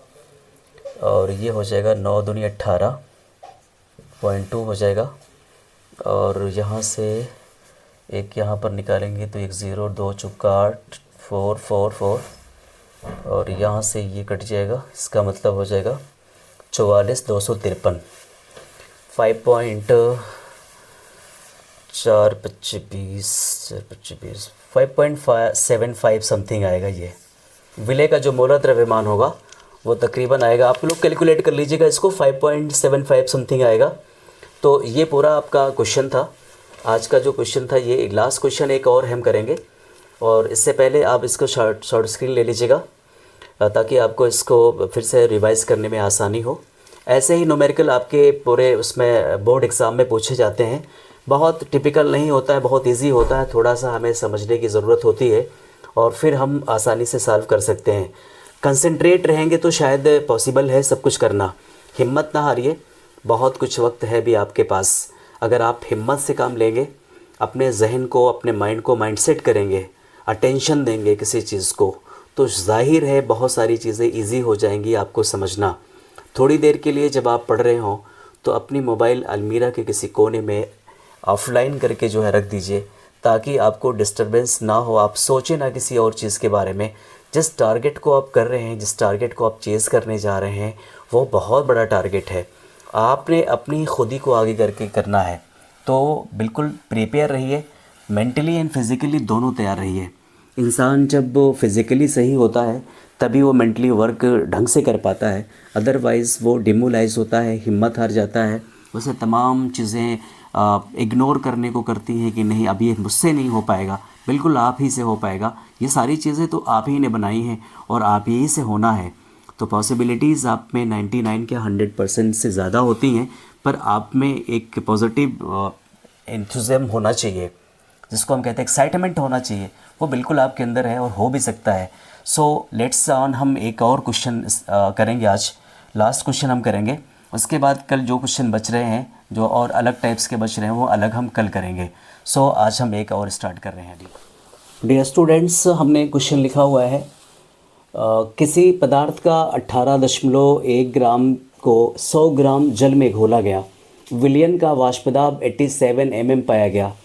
और ये हो जाएगा 9 दूनी 18.2 हो जाएगा। और यहाँ से एक यहाँ पर निकालेंगे तो 1 0 2 चुका 8 4 4 4 और यहाँ से ये कट जाएगा, इसका मतलब हो जाएगा 44,253। 5.75 समथिंग आएगा। ये विलेय का जो मोलर द्रव्यमान होगा वो तकरीबन आएगा, आप लोग कैलकुलेट कर लीजिएगा इसको, 5.75 समथिंग आएगा। तो ये पूरा आपका क्वेश्चन था, आज का जो क्वेश्चन था। ये लास्ट क्वेश्चन एक और हम करेंगे और इससे पहले आप इसको शॉर्ट स्क्रीन ले लीजिएगा ताकि आपको इसको फिर से रिवाइज करने में आसानी हो। ऐसे ही न्यूमेरिकल आपके पूरे उसमें बोर्ड एग्ज़ाम में पूछे जाते हैं, बहुत टिपिकल नहीं होता है, बहुत इजी होता है, थोड़ा सा हमें समझने की ज़रूरत होती है और फिर हम आसानी से सॉल्व कर सकते हैं। कंसंट्रेट रहेंगे तो शायद पॉसिबल है सब कुछ करना। हिम्मत ना हारिए, बहुत कुछ वक्त है भी आपके पास। अगर आप हिम्मत से काम लेंगे, अपने जहन को, अपने माइंड को माइंडसेट करेंगे, अटेंशन देंगे किसी चीज़ को, तो जाहिर है बहुत सारी चीज़ें ईजी हो जाएंगी आपको समझना। थोड़ी देर के लिए जब आप पढ़ रहे हों तो अपनी मोबाइल अलमीरा के किसी कोने में ऑफलाइन करके जो है रख दीजिए ताकि आपको डिस्टरबेंस ना हो, आप सोचें ना किसी और चीज़ के बारे में। जिस टारगेट को आप कर रहे हैं, जिस टारगेट को आप चेज़ करने जा रहे हैं, वो बहुत बड़ा टारगेट है, आपने अपनी खुदी को आगे करके करना है। तो बिल्कुल प्रिपेयर रहिए, मेंटली एंड फिज़िकली दोनों तैयार रहिए। इंसान जब फिज़िकली सही होता है तभी वो मेंटली वर्क ढंग से कर पाता है, अदरवाइज़ वो डिमोलाइज होता है, हिम्मत हार जाता है, उसे तमाम चीज़ें इग्नोर करने को करती हैं कि नहीं अब ये मुझसे नहीं हो पाएगा। बिल्कुल आप ही से हो पाएगा, ये सारी चीज़ें तो आप ही ने बनाई हैं और आप ही से होना है। तो पॉसिबिलिटीज़ आप में 99 के 100% से ज़्यादा होती हैं, पर आप में एक पॉजिटिव एंथुजियाज्म होना चाहिए, जिसको हम कहते हैं एक्साइटमेंट होना चाहिए, वो बिल्कुल आपके अंदर है और हो भी सकता है। सो लेट्स ऑन, हम एक और क्वेश्चन करेंगे आज, लास्ट क्वेश्चन हम करेंगे। उसके बाद कल जो क्वेश्चन बच रहे हैं, जो और अलग टाइप्स के बच रहे हैं, वो अलग हम कल करेंगे। सो आज हम एक और स्टार्ट कर रहे हैं अभी। डियर स्टूडेंट्स, हमने क्वेश्चन लिखा हुआ है किसी पदार्थ का 18.1 ग्राम को 100 ग्राम जल में घोला गया, विलयन का वाष्पदाब 87 mm पाया गया।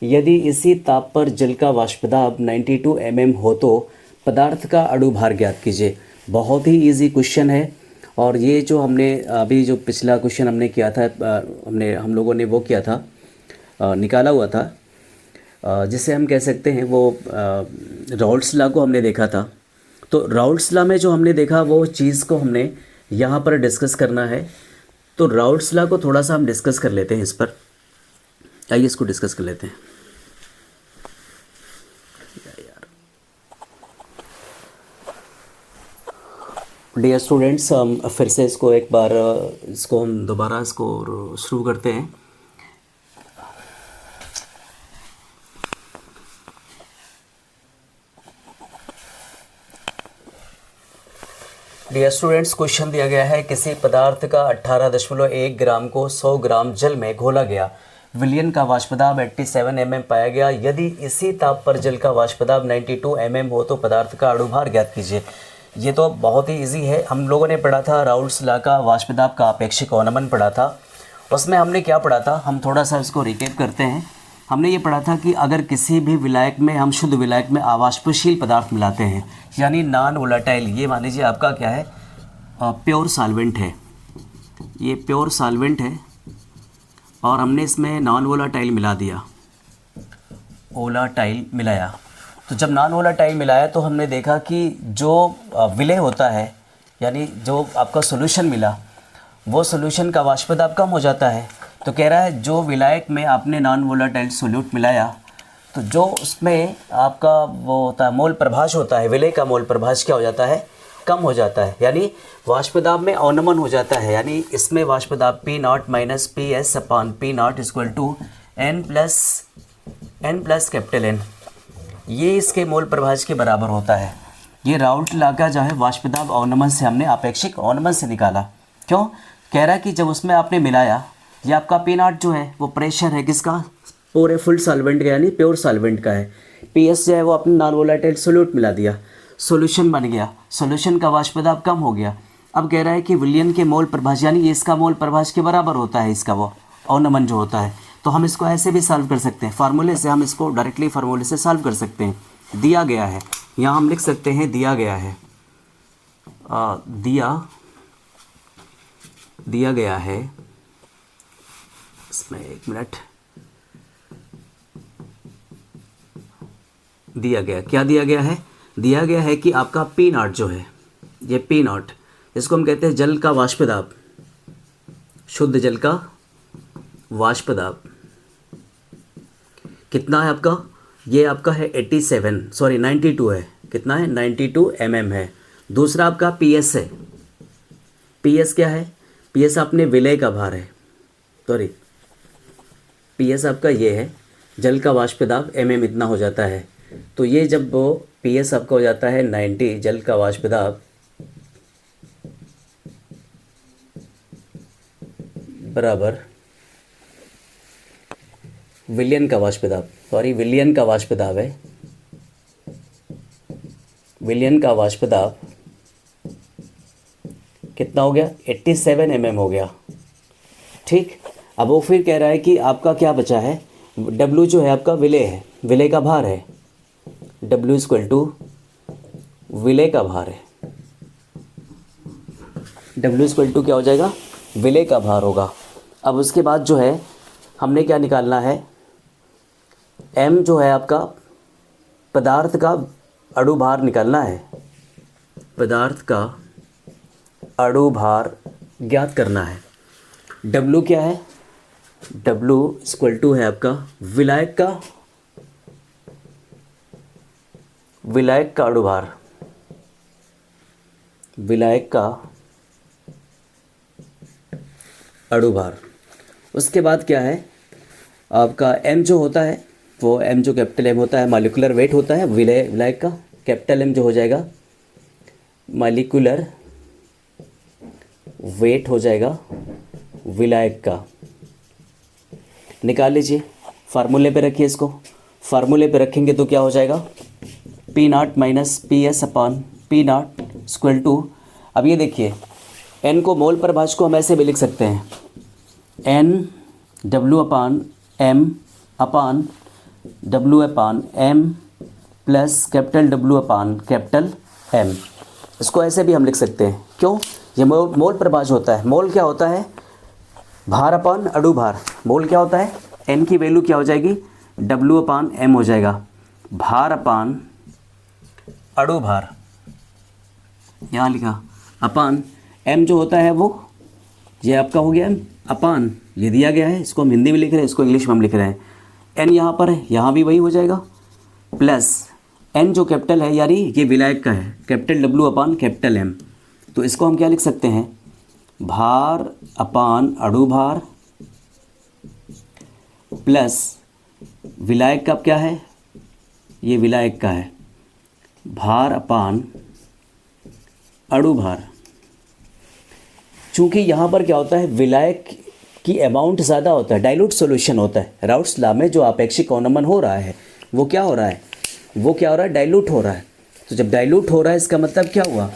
यदि इसी ताप पर जल का वाष्पदाब 92 mm हो तो पदार्थ का अणु भार ज्ञात कीजिए। बहुत ही इजी क्वेश्चन है, और ये जो हमने अभी जो पिछला क्वेश्चन हमने किया था, हम लोगों ने वो किया था, निकाला हुआ था, जिसे हम कह सकते हैं वो राउल्ट्स लॉ को हमने देखा था। तो राउल्ट्स लॉ में जो हमने देखा वो चीज़ को हमने यहाँ पर डिस्कस करना है। तो राउल्ट्स लॉ को थोड़ा सा हम डिस्कस कर लेते हैं इस पर। आइए इसको डिस्कस कर लेते हैं। डियर स्टूडेंट्स, हम फिर से इसको एक बार इसको हम दोबारा इसको शुरू करते हैं। डियर स्टूडेंट्स, क्वेश्चन दिया गया है किसी पदार्थ का 18.1 ग्राम को 100 ग्राम जल में घोला गया, विलयन का वाष्पदाब 87 mm पाया गया। यदि इसी ताप पर जल का वाष्पदाब 92 mm हो तो पदार्थ का अणु भार ज्ञात कीजिए। ये तो बहुत ही इजी है। हम लोगों ने पढ़ा था राउल्ट्स लॉ का, वाष्पदाब का अपेक्षिक अवनमन पढ़ा था। उसमें हमने क्या पढ़ा था, हम थोड़ा सा इसको रिकैप करते हैं। हमने ये पढ़ा था कि अगर किसी भी विलायक में हम शुद्ध विलायक में अवाष्पशील पदार्थ मिलाते हैं, यानी नॉन वोलेटाइल, ये मान लीजिए आपका क्या है, प्योर सॉल्वेंट है, ये प्योर सॉल्वेंट है, और हमने इसमें नॉन वोलेटाइल मिला दिया, वोलेटाइल मिलाया। तो जब नॉन वोलेटाइल मिलाया तो हमने देखा कि जो विलय होता है, यानी जो आपका सॉल्यूशन मिला, वो सॉल्यूशन का वाष्पदाब कम हो जाता है। तो कह रहा है जो विलायक में आपने नॉन वोलेटाइल सोल्यूट मिलाया, तो जो उसमें आपका वो होता है मोल प्रभाष होता है, विलय का मोल प्रभाष क्या हो जाता है, कम हो जाता है, यानी वाष्पदाब में अवनमन हो जाता है। यानी इसमें वाष्पदाब P0 minus PS upon P0 equal to N plus capital N, ये इसके मोल प्रभाष के बराबर होता है। ये राउल्ट लॉ का जो है वाष्पदाब अवनमन से हमने अपेक्षिक अवनमन से निकाला। क्यों? कह रहा है कि जब उसमें आपने मिलाया, ये आपका P0 जो है वो प्रेशर है किसका, पूरे फुल सॉल्वेंट का, यानी प्योर सॉल्वेंट का है। PS जो है वो अपने नॉन वोलेटाइल सोल्यूट मिला दिया, सॉल्यूशन बन गया, सॉल्यूशन का वाष्पदाब कम हो गया। अब कह रहा है कि विलयन के मोल प्रभाष, यानी ये इसका मोल प्रभाष के बराबर होता है, इसका वो अवनमन जो होता है। तो हम इसको ऐसे भी सॉल्व कर सकते हैं, फार्मूले से हम इसको डायरेक्टली फार्मूले से सॉल्व कर सकते हैं। दिया गया है, यहाँ हम लिख सकते हैं दिया गया है, दिया गया है, इसमें एक मिनट, दिया गया, क्या दिया गया है, दिया गया है कि आपका P0 जो है, ये P0, इसको हम कहते हैं जल का वाष्पदाब, शुद्ध जल का वाष्पदाब कितना है आपका, ये आपका है 92 है, कितना है, 92 mm है। दूसरा आपका PS है, PS क्या है, PS आपने विलय का भार है, सॉरी PS आपका ये है, जल का वाष्पदाब mm इतना हो जाता है। तो ये जब वो PS आपका हो जाता है 90, जल का वाष्पदाब बराबर विलयन का वाष्पदाब, सॉरी विलयन का वाष्पदाब है, विलयन का वाष्पदाब कितना हो गया, 87 mm हो गया। ठीक, अब वो फिर कह रहा है कि आपका क्या बचा है, W जो है आपका विलय है, विलय का भार है, W इक्वल टू विलय का भार है, W इक्वल टू क्या हो जाएगा, विलय का भार होगा। अब उसके बाद जो है हमने क्या निकालना है, M जो है आपका पदार्थ का अणु भार निकालना है, पदार्थ का अणु भार ज्ञात करना है। W क्या है, W इक्वल टू है आपका विलायक का अणु भार, विलायक का अणु भार। उसके बाद क्या है आपका M जो होता है, वो M जो कैपिटल M होता है, मॉलिक्यूलर वेट होता है विलायक का, कैपिटल M जो हो जाएगा मॉलिक्यूलर वेट हो जाएगा विलायक का। निकाल लीजिए, फार्मूले पे रखिए इसको, फार्मूले पे रखेंगे तो क्या हो जाएगा, P0 minus PS upon P0 equal to, अब ये देखिए एन को मोल प्रभाज को हम ऐसे भी लिख सकते हैं, N W upon M plus capital W upon capital M. इसको ऐसे भी हम लिख सकते हैं। क्यों? ये मोल प्रभाज होता है। मोल क्या होता है? भार अपान अणु भार। मोल क्या होता है? एन की वैल्यू क्या हो जाएगी? डब्ल्यू अपान एम हो जाएगा, भार अपान अणु भार, यहाँ लिखा, अपान एम जो होता है वो ये आपका हो गया अपान, ये दिया गया है, इसको हम हिंदी में लिख रहे हैं, इसको इंग्लिश में हम लिख रहे हैं। एन यहाँ पर है, यहाँ भी वही हो जाएगा, प्लस एन जो कैपिटल है यानी ये विलायक का है, capital W upon capital M. तो इसको हम क्या लिख सकते हैं? भार अपान अणु भार प्लस विलायक का क्या है? ये विलायक का है, भार अपान अणु भार। चूँकि यहाँ पर क्या होता है, विलायक की अमाउंट ज़्यादा होता है, डाइल्यूट सॉल्यूशन होता है। राउट्स लॉ में जो आपेक्षिक अवनमन हो रहा है वो क्या हो रहा है? डाइल्यूट हो रहा है। तो जब डाइल्यूट हो रहा है इसका मतलब क्या हुआ?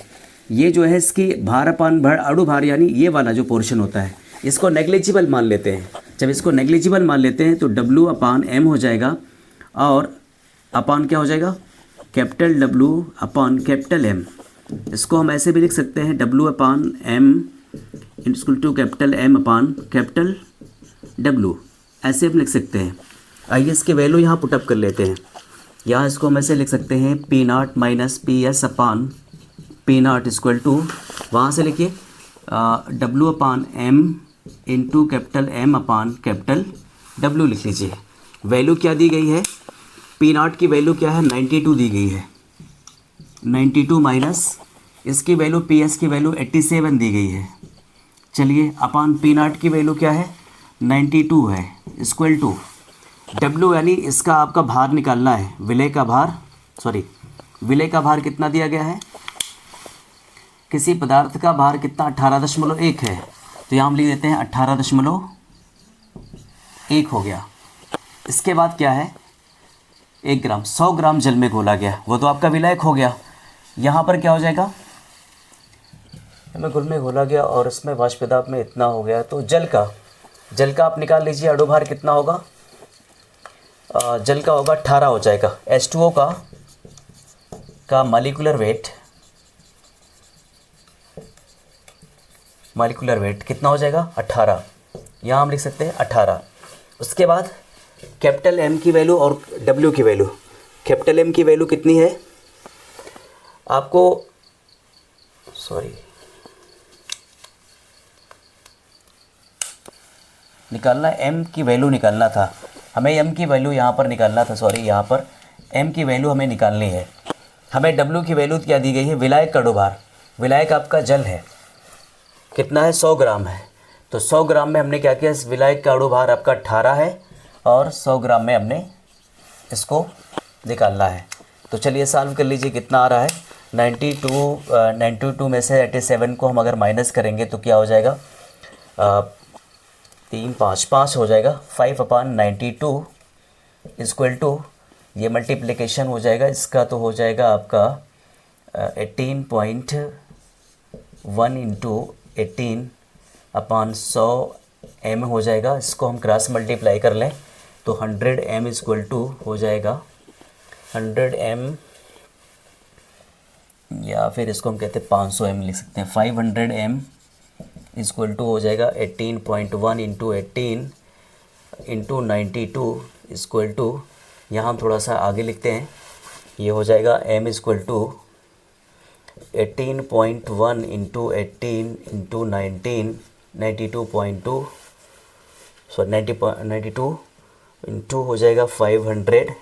ये जो है इसकी भार अपान भार अणु भार यानी ये वाला जो पोर्शन होता है इसको नेग्लिजिबल मान लेते हैं। जब इसको नेग्लिजिबल मान लेते हैं तो डब्ल्यू अपान एम हो जाएगा और अपान क्या हो जाएगा? Capital W upon capital M. इसको हम ऐसे भी लिख सकते हैं, W upon M equal to capital M upon capital W, ऐसे हम लिख सकते हैं। आइए इसके वैल्यू यहाँ पुटअप कर लेते हैं। यहाँ इसको हम ऐसे लिख सकते हैं, P not minus P S upon P not equal to, वहाँ से लिखिए W upon M into capital M upon capital W लिख लीजिए। वैल्यू क्या दी गई है? पी नॉट की वैल्यू क्या है? 92 दी गई है, 92 माइनस इसकी वैल्यू पी एस की वैल्यू 87 दी गई है। चलिए अपान पी नॉट की वैल्यू क्या है? 92 है, इक्वल टू डब्ल्यू यानी इसका आपका भार निकालना है, विलय का भार कितना दिया गया है? किसी पदार्थ का भार कितना? 18.1 है, तो यहाँ हम लिख देते हैं 18.1 हो गया। इसके बाद क्या है? 1 ग्राम, 100 ग्राम जल में घोला गया, वो तो आपका विलायक हो गया। यहाँ पर क्या हो जाएगा? हमें घुल में घोला गया और इसमें वाष्पदाब में इतना हो गया, तो जल का आप निकाल लीजिए। अणु भार कितना होगा? जल का होगा 18 हो जाएगा। H2O का मॉलिक्यूलर वेट कितना हो जाएगा? 18। यहाँ हम लिख सकते हैं 18। उसके बाद कैपिटल M की वैल्यू और W की वैल्यू। कैपिटल M की वैल्यू कितनी है आपको? निकालना, M की वैल्यू निकालना था हमें, M की वैल्यू यहाँ पर निकालना था, यहाँ पर M की वैल्यू हमें निकालनी है। हमें W की वैल्यू क्या दी गई है? विलायक का अणु भार। विलायक आपका जल है, कितना है? 100 ग्राम है। तो 100 ग्राम में हमने क्या किया? इस विलायक का अणु भार आपका 18 है और 100 ग्राम में हमने इसको निकालना है। तो चलिए सॉल्व कर लीजिए, कितना आ रहा है? 92 में से 87 को हम अगर माइनस करेंगे तो क्या हो जाएगा? 5 हो जाएगा। 5/92 इक्वल टू, ये मल्टीप्लिकेशन हो जाएगा, इसका तो हो जाएगा आपका 18.1 इंटू 18/100 m हो जाएगा। इसको हम क्रॉस मल्टीप्लाई कर लें तो 100 m इक्वल टू हो जाएगा 100 m, या फिर इसको हम कहते हैं 500 m लिख सकते हैं। 500 m इक्वल टू हो जाएगा 18.1 इंटू 18 इंटू 92 इक्वल टू, यहाँ हम थोड़ा सा आगे लिखते हैं, ये हो जाएगा m equal to 18.1 into 18 into 92 into हो जाएगा 500।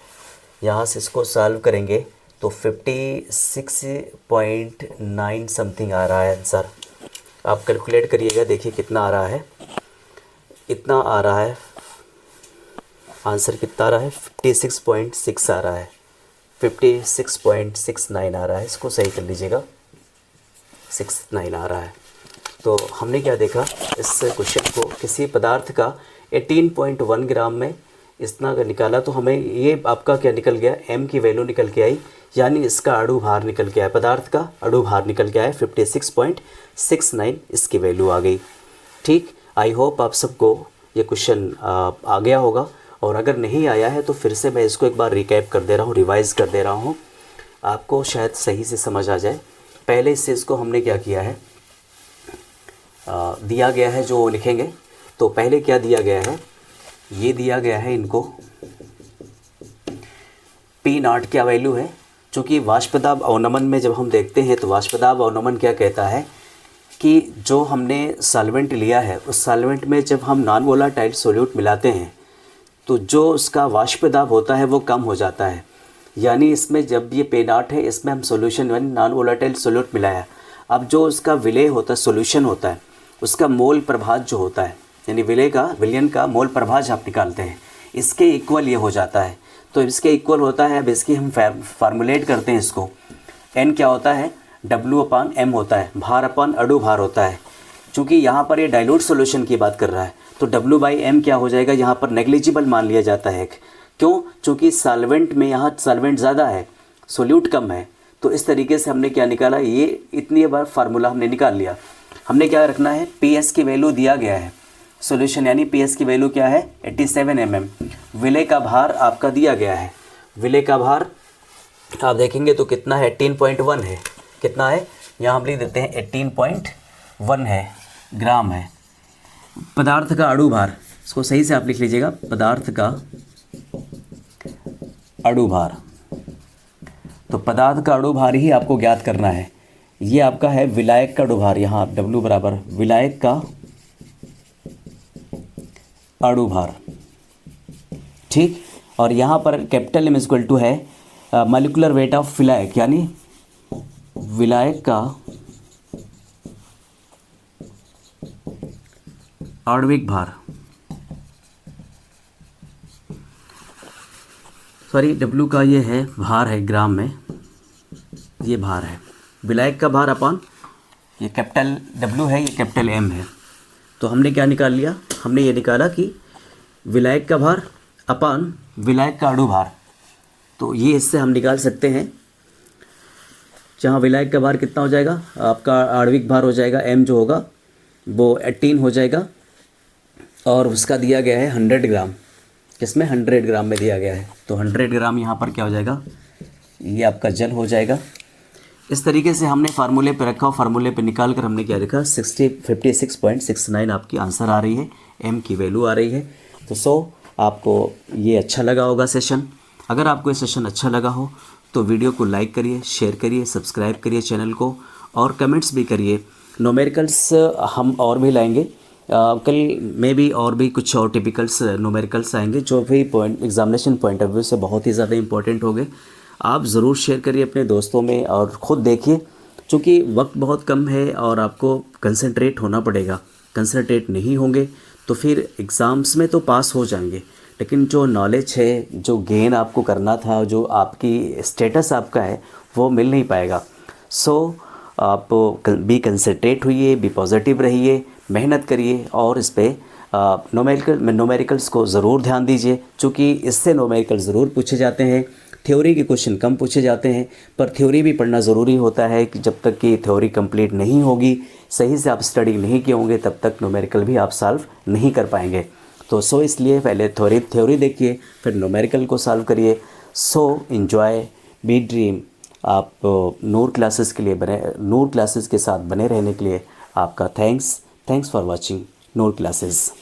यहाँ से इसको सॉल्व करेंगे तो 56.9 समथिंग आ रहा है आंसर। आप कैलकुलेट करिएगा, देखिए कितना आ रहा है। इतना आ रहा है आंसर, कितना आ रहा है? 56.6 आ रहा है, 56.69 आ रहा है। इसको सही कर लीजिएगा, 69 आ रहा है। तो हमने क्या देखा इस क्वेश्चन को, किसी पदार्थ का 18.1 ग्राम में इतना अगर निकाला तो हमें ये आपका क्या निकल गया? m की वैल्यू निकल के आई यानी इसका अणु भार निकल के आया, पदार्थ का अणु भार निकल के आया 56.69 इसकी वैल्यू आ गई। ठीक, आई होप आप सबको ये क्वेश्चन आ गया होगा, और अगर नहीं आया है तो फिर से मैं इसको एक बार रिकैप कर दे रहा हूँ, रिवाइज़ कर दे रहा हूँ, आपको शायद सही से समझ आ जाए। पहले इससे इसको हमने क्या किया है, दिया गया है जो लिखेंगे। तो पहले क्या दिया गया है, ये दिया गया है इनको P0 क्या वैल्यू है, चूँकि वाष्पदाब अवनमन में जब हम देखते हैं तो वाष्पदाब अवनमन क्या कहता है कि जो हमने सॉल्वेंट लिया है उस सॉल्वेंट में जब हम नॉन वोलाटाइल सोल्यूट मिलाते हैं तो जो उसका वाष्पदाब होता है वो कम हो जाता है। यानी इसमें जब ये P0 है, इसमें हम सोल्यूशन यानी नॉन वोलाटाइल सोल्यूट मिलाया, अब जो उसका विलय होता है, सोल्यूशन होता है, उसका मोल प्रभाज जो होता है, यानी विलयन का मोल प्रभाज आप निकालते हैं, इसके इक्वल ये हो जाता है। तो इसके इक्वल होता है, अब इसकी हम फार्मूलेट करते हैं इसको, N क्या होता है, W/M होता है, भार अपन अणु भार होता है। चूँकि यहाँ पर ये डाइल्यूट सोल्यूशन की बात कर रहा है तो W/M क्या हो जाएगा, यहाँ पर नेग्लिजिबल मान लिया जाता है। क्यों, चूँकि सॉल्वेंट में यहाँ सॉल्वेंट ज़्यादा है, सोल्यूट कम है। तो इस तरीके से हमने क्या निकाला, ये इतनी बार फार्मूला हमने निकाल लिया। हमने क्या रखना है, PS की वैल्यू दिया गया है, सॉल्यूशन यानी PS की वैल्यू क्या है 87 mm। विलय का भार आपका दिया गया है, विलय का भार आप देखेंगे तो कितना है 18.1 है, कितना है यहाँ हम लिख देते हैं 18.1 है ग्राम है। पदार्थ का अणु भार, इसको सही से आप लिख लीजिएगा, पदार्थ का अणु भार। तो पदार्थ का अणु भार ही आपको ज्ञात करना है। ये आपका है विलायक का अणु भार, यहाँ W बराबर विलायक का अणु भार। ठीक, और यहाँ पर कैपिटल M इक्वल टू है मॉलिक्यूलर वेट ऑफ विलायक, यानी विलायक का आणविक भार, सॉरी W का ये है भार है ग्राम में, ये भार है, विलायक का भार अपन ये कैपिटल W है, ये कैपिटल M है। तो हमने क्या निकाल लिया, हमने ये निकाला कि विलायक का भार अपन विलायक का अणु भार। तो ये इससे हम निकाल सकते हैं, जहाँ विलायक का भार कितना हो जाएगा, आपका आणविक भार हो जाएगा M जो होगा वो 18 हो जाएगा, और उसका दिया गया है 100 ग्राम, किसमें 100 ग्राम में दिया गया है। तो 100 ग्राम यहाँ पर क्या हो जाएगा, ये आपका जल हो जाएगा। इस तरीके से हमने फार्मूले पे रखा, फार्मूले पे निकाल कर हमने क्या लिखा 56.69 आपकी आंसर आ रही है, M की वैल्यू आ रही है। तो आपको ये अच्छा लगा होगा सेशन। अगर आपको ये सेशन अच्छा लगा हो तो वीडियो को लाइक करिए, शेयर करिए, सब्सक्राइब करिए चैनल को, और कमेंट्स भी करिए। न्यूमेरिकल्स हम और भी लाएंगे, कल में भी और भी कुछ और टिपिकल्स न्यूमेरिकल्स आएंगे जो भी एग्जामिनेशन पॉइंट ऑफ व्यू से बहुत ही ज़्यादा इंपॉर्टेंट होंगे। आप ज़रूर शेयर करिए अपने दोस्तों में और ख़ुद देखिए, क्योंकि वक्त बहुत कम है और आपको कंसंट्रेट होना पड़ेगा। कंसंट्रेट नहीं होंगे तो फिर एग्ज़ाम्स में तो पास हो जाएंगे, लेकिन जो नॉलेज है, जो गेन आपको करना था, जो आपकी स्टेटस आपका है, वो मिल नहीं पाएगा। आप कंसंट्रेट होइए, बी पॉजिटिव रहिए, मेहनत करिए, और इस पर न्यूमेरिकल्स को ज़रूर ध्यान दीजिए, क्योंकि इससे न्यूमेरिकल ज़रूर पूछे जाते हैं। थ्योरी के क्वेश्चन कम पूछे जाते हैं, पर थ्योरी भी पढ़ना ज़रूरी होता है कि जब तक कि थ्योरी कंप्लीट नहीं होगी, सही से आप स्टडी नहीं किए होंगे, तब तक न्यूमेरिकल भी आप सॉल्व नहीं कर पाएंगे। तो इसलिए पहले थ्योरी देखिए, फिर न्यूमेरिकल को सॉल्व करिए। Enjoy, B dream. आप नूर क्लासेस के साथ बने रहने के लिए आपका thanks for watching Noor classes.